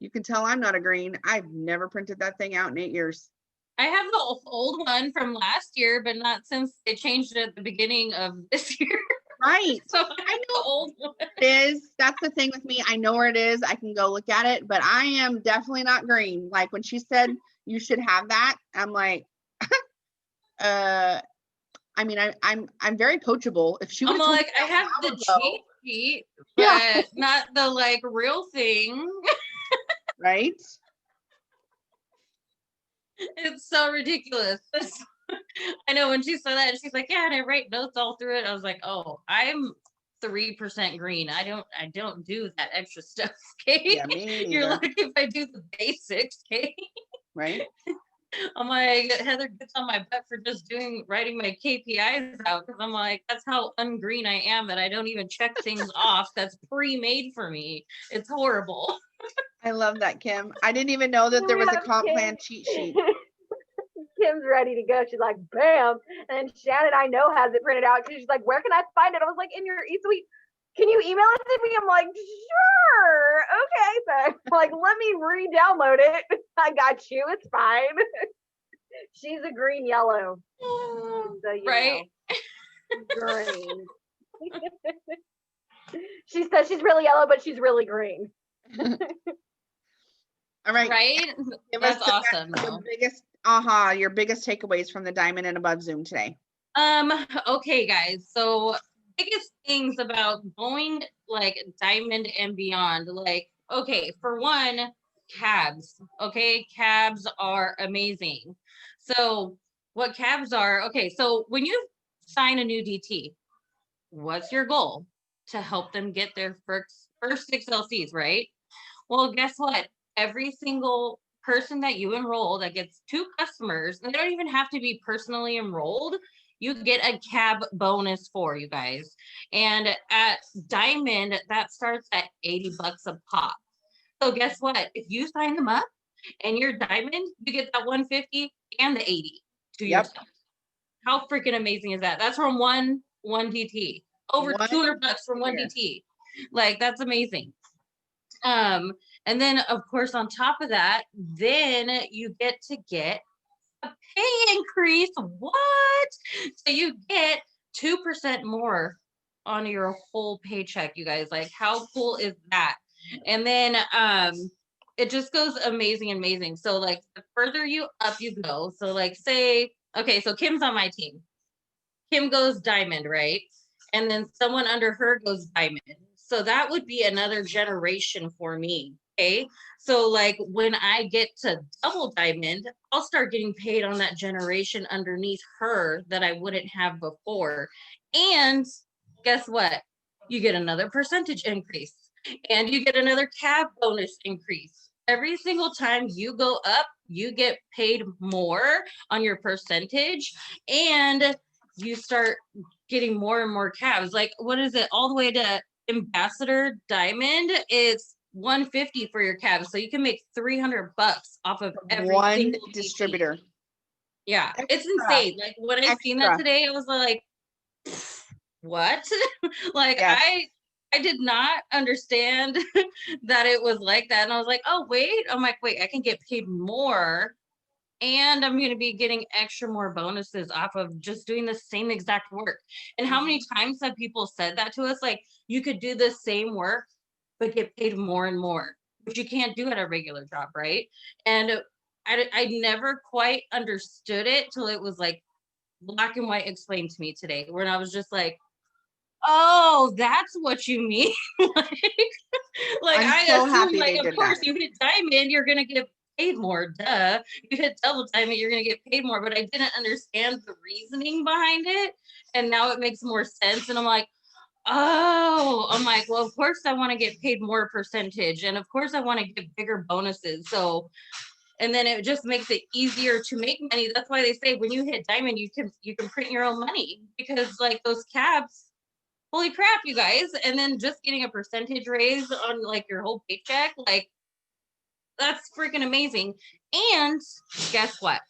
you can tell I'm not a green. I've never printed that thing out in 8 years. I have the old one from last year, but not since they changed it at the beginning of this year. Right. So I I know the old one. it is. That's the thing with me. I know where it is. I can go look at it, but I am definitely not green. Like when she said you should have that, I'm like, I mean, I'm very coachable. If she I'm would have like, I have the cheat sheet, but Yeah. not the like real thing. right? It's so ridiculous. I know when she said that, she's like, yeah, and I write notes all through it. I was like, oh, I'm 3% green. I don't do that extra stuff. Okay. Yeah, me You're neither. lucky if I do the basics. Okay. Right? I'm like, Heather gets on my butt for just writing my KPIs out because I'm like, that's how ungreen I am that I don't even check things off. That's pre-made for me. It's horrible. I love that, Kim. I didn't even know that there was a Yeah, comp Kim. plan cheat sheet. Kim's ready to go. She's like, bam. And Shannon, I know, has it printed out because she's like, where can I find it? I was like, in your eSuite. Can you email it to me? I'm like, sure. Okay. So like, let me re-download it. I got you. It's fine. She's a green yellow. So, Right? Green. She says she's really yellow, but she's really green. All right. Right? Give us That's the awesome. your though. your biggest takeaways from the Diamond and Above Zoom today. Okay, guys. So biggest things about going like diamond and beyond, like, okay, for one, cabs. Okay, cabs are amazing. So what cabs are, okay, so when you sign a new DT, what's your goal? To help them get their first 6 LCs, right? Well, guess what? Every single person that you enroll that gets 2 customers, and they don't even have to be personally enrolled, you get a cab bonus for, you guys. And at Diamond, that starts at $80 a pop. So guess what? If you sign them up and you're Diamond, you get that 150 and the 80 to Yep. yourself. How freaking amazing is that? That's from one DT. Over One $200 from one year. DT. Like, that's amazing. And then of course on top of that, then you get to get a pay increase. What? So you get 2% more on your whole paycheck, you guys. Like, how cool is that? And then it just goes amazing. So like the further you up you go, so like say, okay, so Kim's on my team. Kim goes diamond, right? And then someone under her goes diamond. So that would be another generation for me. Okay. So like when I get to double diamond, I'll start getting paid on that generation underneath her that I wouldn't have before. And guess what? You get another percentage increase and you get another cab bonus increase. Every single time you go up, you get paid more on your percentage and you start getting more and more cabs. Like, what is it? All the way to Ambassador Diamond, it's 150 for your cab. So you can make $300 off of every One single distributor. DT. Yeah, Extra. it's insane. Like when I seen that Extra. today, I was like, what? Like Yes. I did not understand that it was like that. And I was like, oh wait. I'm like, wait, I can get paid more. And I'm going to be getting extra more bonuses off of just doing the same exact work. And how many times have people said that to us? Like, you could do the same work, but get paid more and more, which you can't do at a regular job, right? And I never quite understood it till it was like black and white explained to me today, when I was just like, oh, that's what you mean. like I'm I so assume, happy like, they of did course, that. you hit diamond, you're going to get paid more. Duh. You hit double diamond, you're going to get paid more. But I didn't understand the reasoning behind it. And now it makes more sense. And I'm like, oh, I'm like, well, of course I want to get paid more percentage. And of course I want to get bigger bonuses. So, and then it just makes it easier to make money. That's why they say when you hit diamond, you can print your own money, because like those cabs, holy crap, you guys. And then just getting a percentage raise on like your whole paycheck, like, that's freaking amazing. And guess what?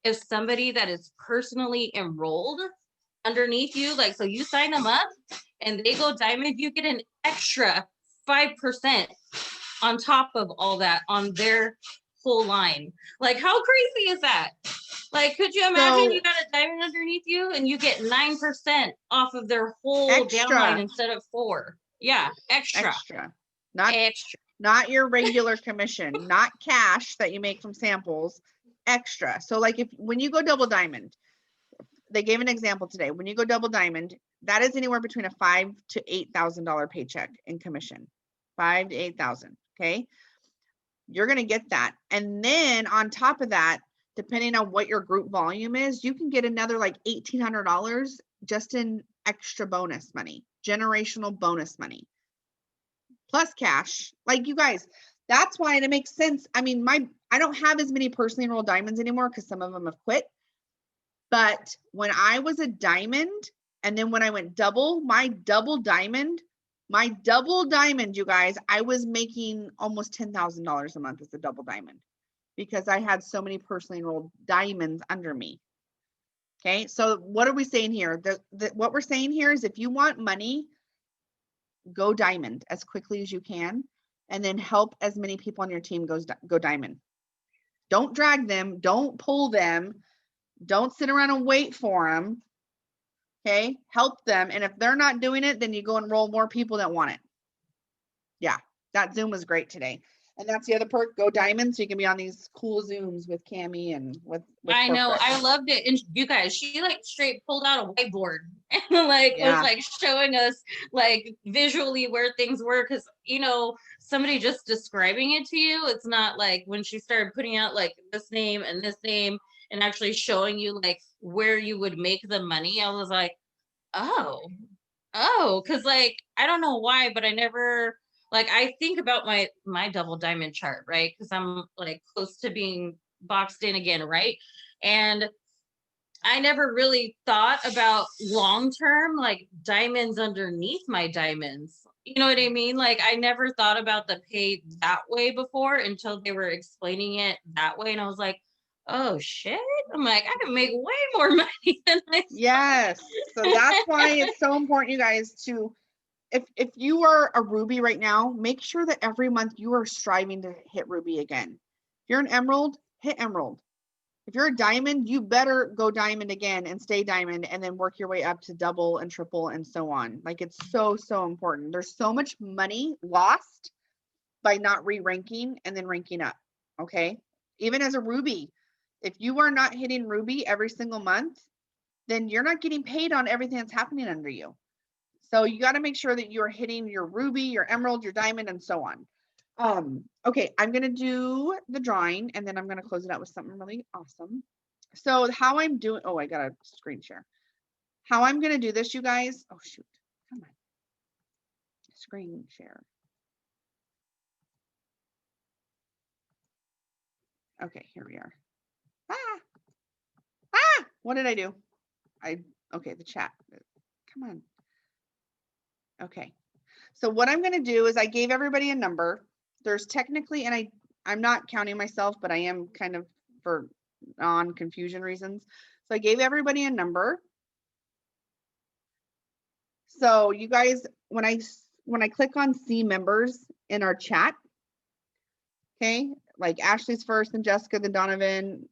If somebody that is personally enrolled underneath you, like, so you sign them up and they go diamond, you get an extra 5% on top of all that on their whole line. Like, how crazy is that? Like, could you imagine So- you got a diamond underneath you and you get 9% off of their whole Extra. downline instead of 4? Yeah, extra. Extra. Not Extra. not your regular commission, not cash that you make from samples, extra. So like if when you go double diamond, they gave an example today. When you go double diamond, that is anywhere between a $5,000 to $8,000 paycheck in commission. 5,000 to 8,000. Okay. You're gonna get that. And then on top of that, depending on what your group volume is, you can get another like $1,800 just in extra bonus money, generational bonus money. Plus cash. Like you guys, that's why it makes sense. I mean, I don't have as many personally enrolled diamonds anymore because some of them have quit. But when I was a diamond, and then when I went double, my double diamond, you guys, I was making almost $10,000 a month as a double diamond because I had so many personally enrolled diamonds under me. Okay, so what are we saying here? What we're saying here is if you want money, go diamond as quickly as you can, and then help as many people on your team go diamond. Don't drag them, don't pull them, don't sit around and wait for them. Okay, help them. And if they're not doing it, then you go enroll more people that want it. Yeah, that Zoom was great today. And that's the other perk, go diamond, so you can be on these cool Zooms with Cami and with I know, corporate. I loved it. And you guys, she like straight pulled out a whiteboard and like Yeah. was like showing us like visually where things were. Cause you know, somebody just describing it to you, it's not like when she started putting out like this name and actually showing you like where you would make the money. I was like, oh, cause like I don't know why, but I never like I think about my double diamond chart, right? Because I'm like close to being boxed in again, right? And I never really thought about long term like diamonds underneath my diamonds. You know what I mean? Like I never thought about the pay that way before until they were explaining it that way. And I was like, oh shit. I'm like, I can make way more money than I Yes. So that's why it's so important, you guys, to if you are a ruby right now, make sure that every month you are striving to hit ruby again. If you're an emerald, hit emerald. If you're a diamond, you better go diamond again and stay diamond and then work your way up to double and triple and so on. Like it's so important. There's so much money lost by not re-ranking and then ranking up. Okay. Even as a ruby, if you are not hitting ruby every single month, then you're not getting paid on everything that's happening under you. So you got to make sure that you're hitting your ruby, your emerald, your diamond, and so on. Okay, I'm going to do the drawing and then I'm going to close it out with something really awesome. So how I'm doing, oh, I got a screen share. How I'm going to do this, you guys. Oh, shoot. Come on. Screen share. Okay, here we are. What did I do? Okay, the chat. Come on. Okay. So what I'm going to do is I gave everybody a number. There's technically, and I'm not counting myself, but I am kind of for non-confusion reasons. So I gave everybody a number. So you guys, when I click on see members in our chat, okay, like Ashley's first, then Jessica, then Donovan,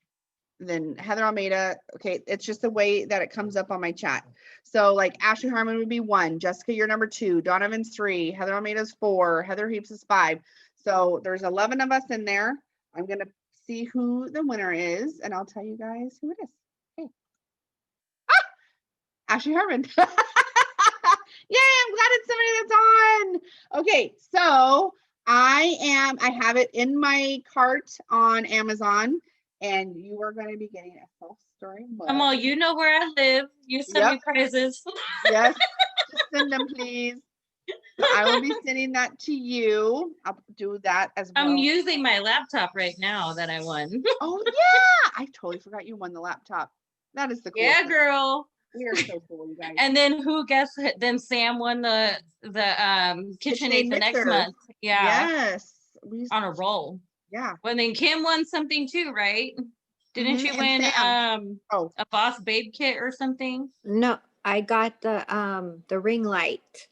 then Heather Almeida. Okay, it's just the way that it comes up on my chat. So like Ashley Harmon would be 1, Jessica, you're number 2, Donovan's 3, Heather Almeida's 4, Heather Heaps is 5. So there's 11 of us in there. I'm gonna see who the winner is, and I'll tell you guys who it is. Okay. Ashley Harmon. Yay, I'm glad it's somebody that's on. Okay, so I have it in my cart on Amazon, and you are going to be getting a self-story book. Come on, you know where I live. You send me prizes. Yes, just send them, please. So I will be sending that to you. I'll do that as well. I'm using my laptop right now that I won. Oh yeah, I totally forgot you won the laptop. That is the coolest Yeah, thing. girl. We are so cool, you guys. And then who guessed? Then Sam won the KitchenAid the next Mixer. month. Yeah, Yes. on a roll. Yeah. Well, then Kim won something too, right? Didn't Mhm, she and win Sam. Oh, a Boss Babe kit or something? No, I got the ring light.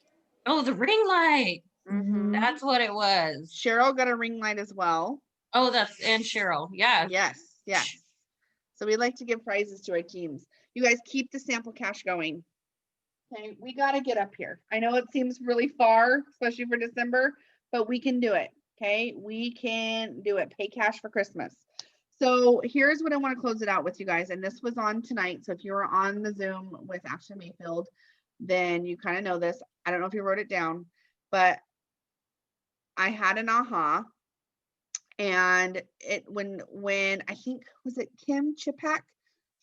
Oh, the ring light. Mm-hmm. That's what it was. Cheryl got a ring light as well. Oh, that's and Cheryl. Yeah. Yes, yes. So we like to give prizes to our teams. You guys keep the sample cash going. Okay, we got to get up here. I know it seems really far, especially for December, but we can do it. Okay, we can do it. Pay cash for Christmas. So here's what I want to close it out with you guys. And this was on tonight. So if you were on the Zoom with Ashley Mayfield, then you kind of know this. I don't know if you wrote it down, but I had an aha. And it when I think, was it Kim Chipak?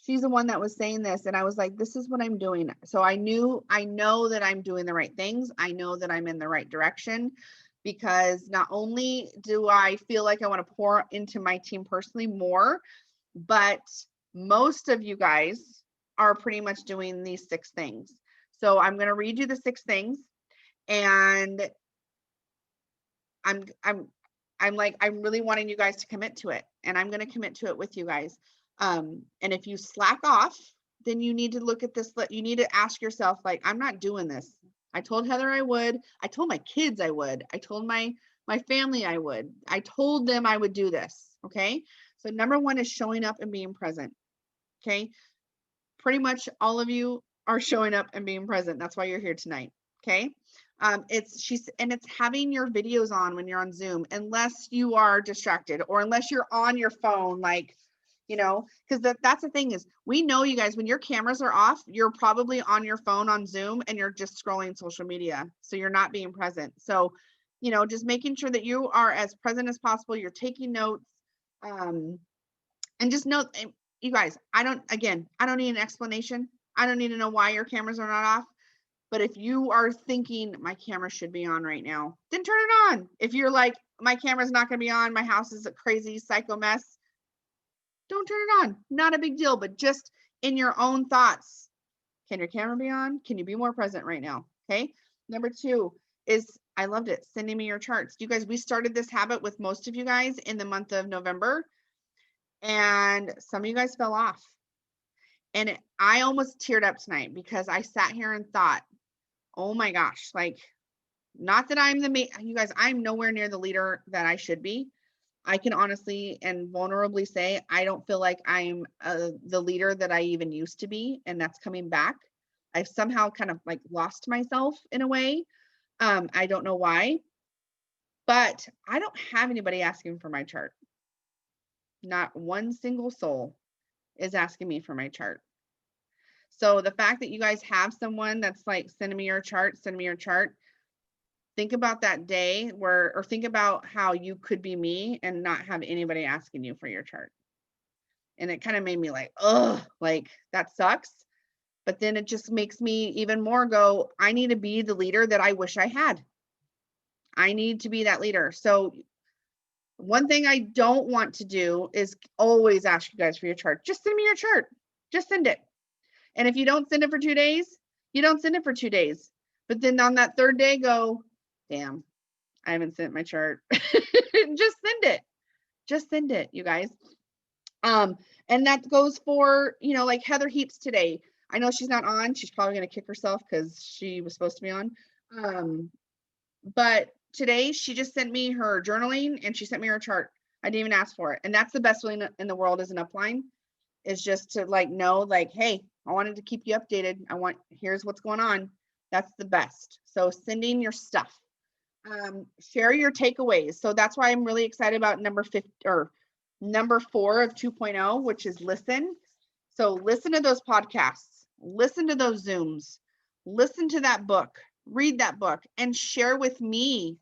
She's the one that was saying this, and I was like, this is what I'm doing. So I know that I'm doing the right things. I know that I'm in the right direction, because not only do I feel like I want to pour into my team personally more, but most of you guys are pretty much doing these 6 things. So I'm going to read you the 6 things, and I'm really wanting you guys to commit to it, and I'm going to commit to it with you guys. And if you slack off, then you need to look at this. You need to ask yourself, like, I'm not doing this. I told Heather I would. I told my kids I would. I told my family I would. I told them I would do this. Okay. So number 1 is showing up and being present. Okay. Pretty much all of you are showing up and being present. That's why you're here tonight. Okay. It's having your videos on when you're on Zoom, unless you are distracted or unless you're on your phone, like, because that's the thing is, we know, you guys, when your cameras are off, you're probably on your phone on Zoom and you're just scrolling social media. So you're not being present. So, just making sure that you are as present as possible. You're taking notes, and just know, you guys, I don't need an explanation. I don't need to know why your cameras are not off. But if you are thinking my camera should be on right now, then turn it on. If you're like, my camera's not going to be on, my house is a crazy psycho mess, don't turn it on. Not a big deal, but just in your own thoughts, can your camera be on? Can you be more present right now? Okay. Number 2 is, I loved it, sending me your charts. You guys, we started this habit with most of you guys in the month of November, and some of you guys fell off. And I almost teared up tonight, because I sat here and thought, oh my gosh, like, not that I'm you guys, I'm nowhere near the leader that I should be. I can honestly and vulnerably say, I don't feel like I'm the leader that I even used to be. And that's coming back. I've somehow kind of like lost myself in a way. I don't know why, but I don't have anybody asking for my chart. Not one single soul is asking me for my chart. So the fact that you guys have someone that's like, send me your chart, think about that day or think about how you could be me and not have anybody asking you for your chart. And it kind of made me like, oh, like, that sucks. But then it just makes me even more go, I need to be the leader that I wish I had. I need to be that leader. So one thing I don't want to do is always ask you guys for your chart. Just send me your chart. Just send it. And if you don't send it for 2 days, you don't send it for 2 days. But then on that 3rd day, go, damn, I haven't sent my chart. Just send it. Just send it, you guys. And that goes for, like Heather Heaps today. I know she's not on. She's probably going to kick herself because she was supposed to be on. But today she just sent me her journaling and she sent me her chart. I didn't even ask for it. And that's the best feeling in the world as an upline, is just to like know, like, hey, I wanted to keep you updated. Here's what's going on. That's the best. So sending your stuff. Share your takeaways. So that's why I'm really excited about number 4 of 2.0, which is listen. So listen to those podcasts, listen to those Zooms, listen to that book, read that book, and share with me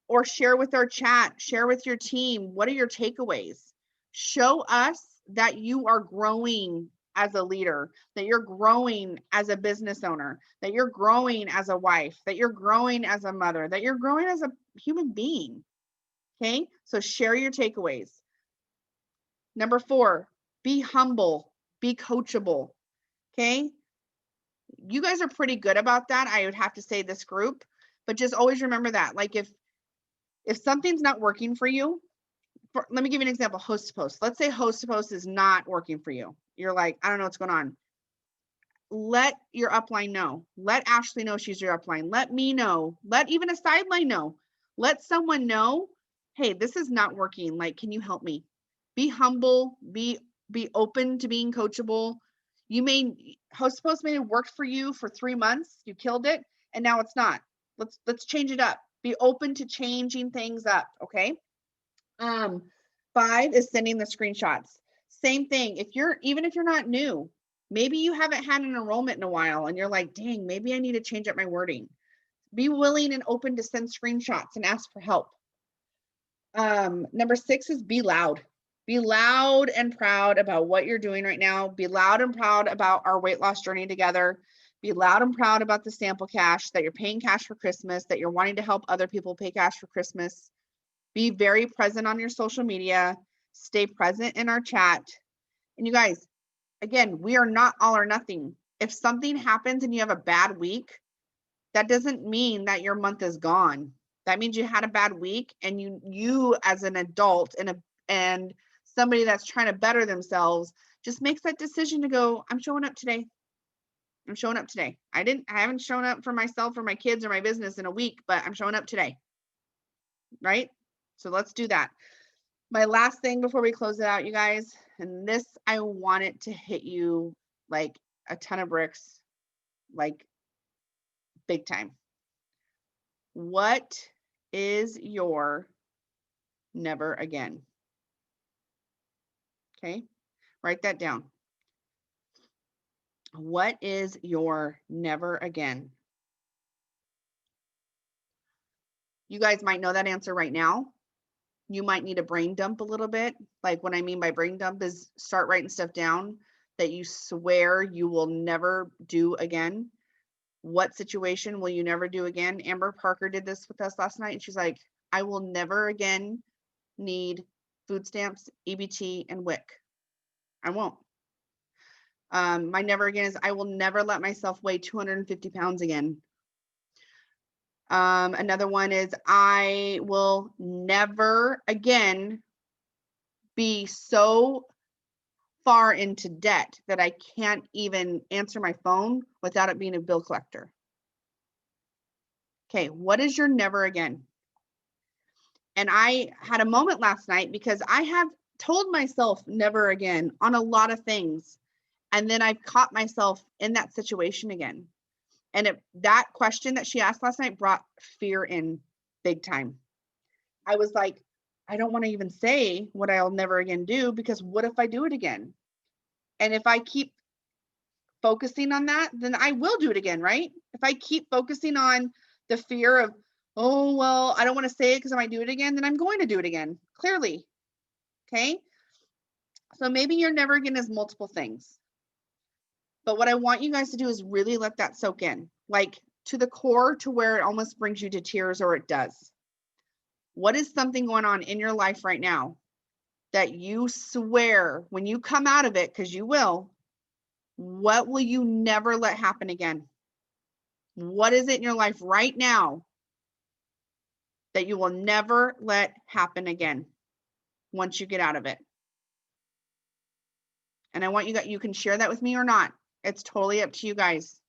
or share with our chat, share with your team. What are your takeaways? Show us that you are growing as a leader, that you're growing as a business owner, that you're growing as a wife, that you're growing as a mother, that you're growing as a human being. Okay, so share your takeaways. Number 4, be humble, be coachable. Okay, you guys are pretty good about that. I would have to say, this group, but just always remember that, like, if something's not working for you, let me give you an example, Host to Post. Let's say Host to Post is not working for you. You're like, I don't know what's going on. Let your upline know. Let Ashley know she's your upline. Let me know. Let even a sideline know. Let someone know, hey, this is not working. Like, can you help me? Be humble, be open to being coachable. Host to Post may have worked for you for 3 months. You killed it, and now it's not. Let's change it up. Be open to changing things up, okay? 5 is sending the screenshots. Same thing. Even if you're not new, maybe you haven't had an enrollment in a while and you're like, dang, maybe I need to change up my wording. Be willing and open to send screenshots and ask for help. Number 6 is be loud. Be loud and proud about what you're doing right now. Be loud and proud about our weight loss journey together. Be loud and proud about the sample cash, that you're paying cash for Christmas, that you're wanting to help other people pay cash for Christmas. Be very present on your social media. Stay present in our chat. And you guys, again, we are not all or nothing. If something happens and you have a bad week, that doesn't mean that your month is gone. That means you had a bad week, and you as an adult and somebody that's trying to better themselves just makes that decision to go, I'm showing up today. I'm showing up today. I haven't shown up for myself or my kids or my business in a week, but I'm showing up today. Right? So let's do that. My last thing before we close it out, you guys, and this, I want it to hit you like a ton of bricks, like big time. What is your never again? Okay, write that down. What is your never again? You guys might know that answer right now. You might need a brain dump a little bit. Like, what I mean by brain dump is start writing stuff down that you swear you will never do again. What situation will you never do again? Amber Parker did this with us last night, and she's like, I will never again need food stamps, EBT, and WIC. I won't. My never again is I will never let myself weigh 250 pounds again. Another one is I will never again be so far into debt that I can't even answer my phone without it being a bill collector. Okay, what is your never again? And I had a moment last night because I have told myself never again on a lot of things. And then I've caught myself in that situation again. And that question that she asked last night brought fear in big time. I was like, I don't want to even say what I'll never again do, because what if I do it again? And if I keep focusing on that, then I will do it again, right? If I keep focusing on the fear of, oh, well, I don't want to say it because I might do it again, then I'm going to do it again, clearly. Okay. So maybe your never again is multiple things. But what I want you guys to do is really let that soak in, like to the core, to where it almost brings you to tears, or it does. What is something going on in your life right now that you swear when you come out of it, because you will, what will you never let happen again? What is it in your life right now that you will never let happen again once you get out of it? And I want you can share that with me or not. It's totally up to you guys.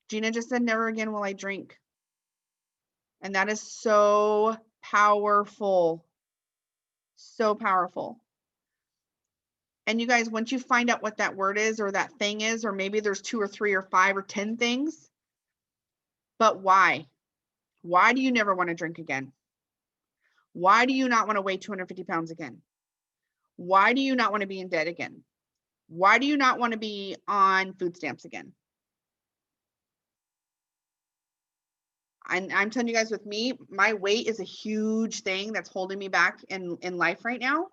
Gina just said, never again will I drink. And that is so powerful. So powerful. And you guys, once you find out what that word is, or that thing is, or maybe there's 2 or 3 or 5 or 10 things, but why? Why do you never want to drink again? Why do you not want to weigh 250 pounds again? Why do you not want to be in debt again? Why do you not want to be on food stamps again? I'm telling you guys, with me, my weight is a huge thing that's holding me back in life right now,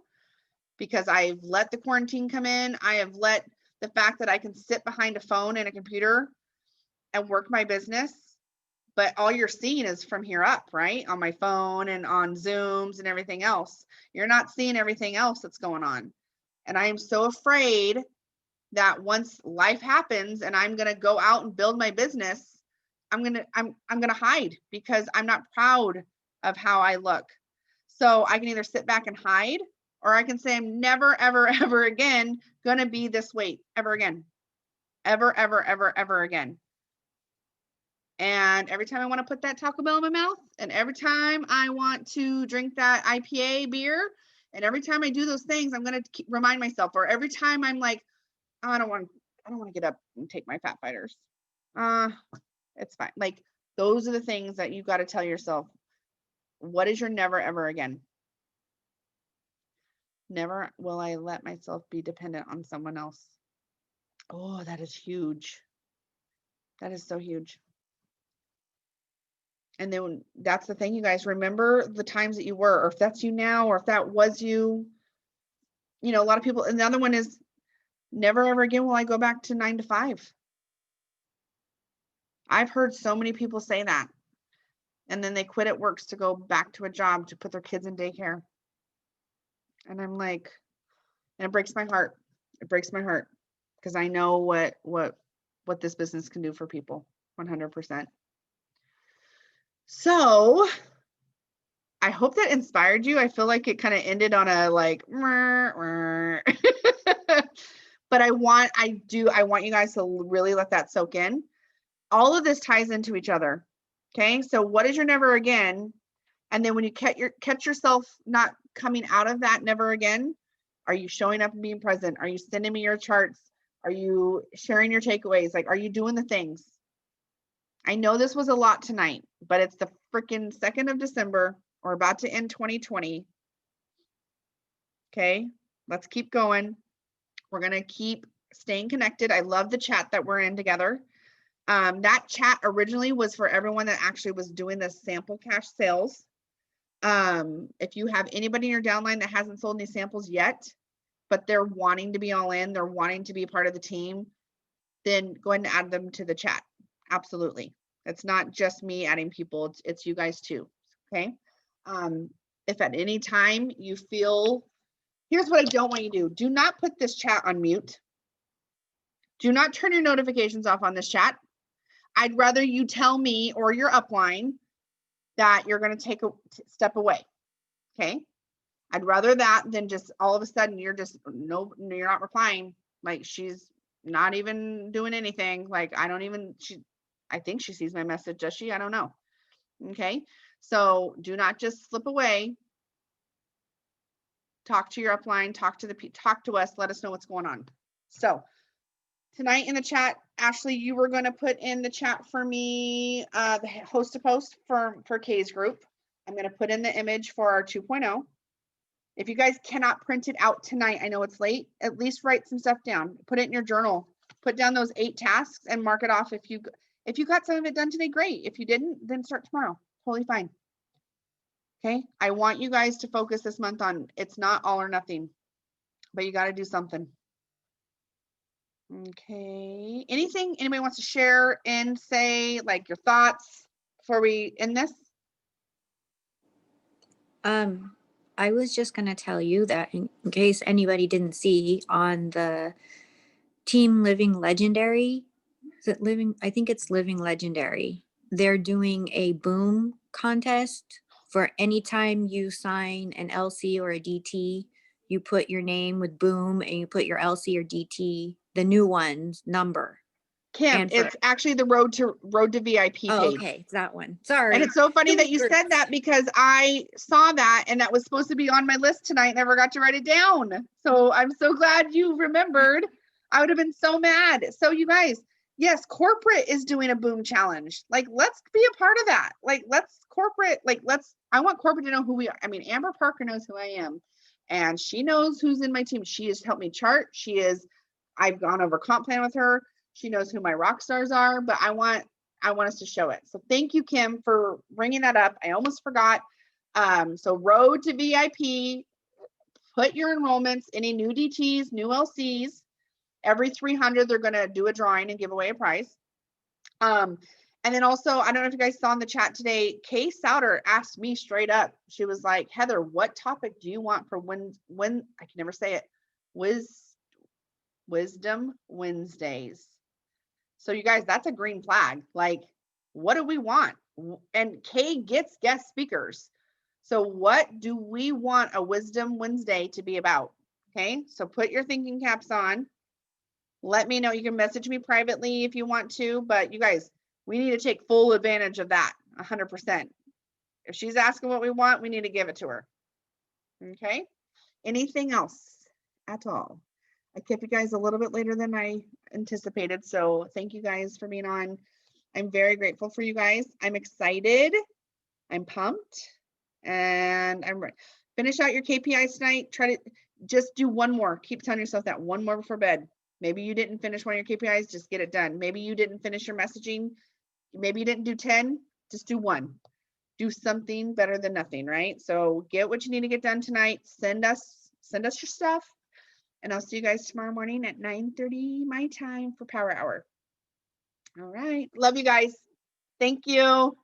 because I've let the quarantine come in. I have let the fact that I can sit behind a phone and a computer and work my business, but all you're seeing is from here up, right? On my phone and on Zooms and everything else. You're not seeing everything else that's going on. And I am so afraid that once life happens and I'm going to go out and build my business, I'm going to hide, because I'm not proud of how I look. So I can either sit back and hide, or I can say I'm never, ever, ever again gonna be this weight ever again. Ever, ever, ever, ever again. And every time I want to put that Taco Bell in my mouth, and every time I want to drink that IPA beer, and every time I do those things, I'm gonna remind myself, or every time I'm like, oh, I don't want to get up and take my fat fighters. It's fine. Like, those are the things that you got to tell yourself. What is your never ever again? Never will I let myself be dependent on someone else. Oh, that is huge. That is so huge. And then that's the thing, you guys, remember the times that you were, or if that's you now, or if that was you, a lot of people. And the other one is, never ever again will I go back to 9 to 5. I've heard so many people say that. And then they quit at works to go back to a job to put their kids in daycare. And I'm like, and it breaks my heart. It breaks my heart, because I know what this business can do for people, 100%. So I hope that inspired you. I feel like it kind of ended on a like, but I want you guys to really let that soak in. All of this ties into each other. Okay. So what is your never again? And then when you catch yourself not coming out of that never again, are you showing up and being present? Are you sending me your charts? Are you sharing your takeaways? Like, are you doing the things? I know this was a lot tonight, but it's the freaking 2nd of December. We're about to end 2020. Okay, let's keep going. We're going to keep staying connected. I love the chat that we're in together. That chat originally was for everyone that actually was doing the sample cash sales. If you have anybody in your downline that hasn't sold any samples yet, but they're wanting to be all in, they're wanting to be part of the team, then go ahead and add them to the chat. Absolutely. It's not just me adding people, it's you guys too. Okay. If at any time you feel, here's what I don't want you to do. Do not put this chat on mute. Do not turn your notifications off on this chat. I'd rather you tell me or your upline that you're going to take a step away. Okay. I'd rather that than just all of a sudden you're just, no, you're not replying. Like, she's not even doing anything. Like, I think she sees my message. Does she? I don't know. Okay. So do not just slip away. Talk to your upline, talk to us, let us know what's going on. So tonight in the chat, Ashley, you were going to put in the chat for me, the host to post for Kay's group. I'm going to put in the image for our 2.0. If you guys cannot print it out tonight, I know it's late, at least write some stuff down, put it in your journal, put down those 8 tasks and mark it off. If you got some of it done today, great. If you didn't, then start tomorrow. Totally fine. Okay. I want you guys to focus this month on, it's not all or nothing, but you got to do something. Okay. Anything anybody wants to share and say, like, your thoughts before we end this? I was just going to tell you that in case anybody didn't see on the Team Living Legendary, I think it's Living Legendary. They're doing a boom contest for any time you sign an LC or a DT, you put your name with boom and you put your LC or DT, the new one's number. Kim, it's actually the Road to VIP page. Oh, okay, it's that one. Sorry. And it's so funny that you said that, because I saw that and that was supposed to be on my list tonight and I forgot to write it down. So I'm so glad you remembered. I would have been so mad. So you guys, yes, corporate is doing a boom challenge. Like, let's be a part of that. Like, I want corporate to know who we are. I mean, Amber Parker knows who I am and she knows who's in my team. She has helped me chart. I've gone over comp plan with her. She knows who my rock stars are, but I want us to show it. So thank you, Kim, for bringing that up. I almost forgot. So Road to VIP, put your enrollments, any new DTs, new LCs, every 300, they're going to do a drawing and give away a prize. And then also, I don't know if you guys saw in the chat today, Kay Souter asked me straight up. She was like, Heather, what topic do you want for when I can never say it, Wisdom Wednesdays? So you guys, that's a green flag. Like, what do we want? And Kay gets guest speakers. So what do we want a Wisdom Wednesday to be about? Okay, so put your thinking caps on. Let me know. You can message me privately if you want to, but you guys, we need to take full advantage of that 100%. If she's asking what we want, we need to give it to her. Okay, anything else at all? I kept you guys a little bit later than I anticipated, so thank you guys for being on. I'm very grateful for you guys. I'm excited. I'm pumped, and I'm ready. Finish out your KPIs tonight. Try to just do one more. Keep telling yourself that one more before bed. Maybe you didn't finish one of your KPIs, just get it done. Maybe you didn't finish your messaging. Maybe you didn't do 10, just do one. Do something better than nothing, right? So get what you need to get done tonight. Send us your stuff. And I'll see you guys tomorrow morning at 9:30 my time for Power Hour. All right. Love you guys. Thank you.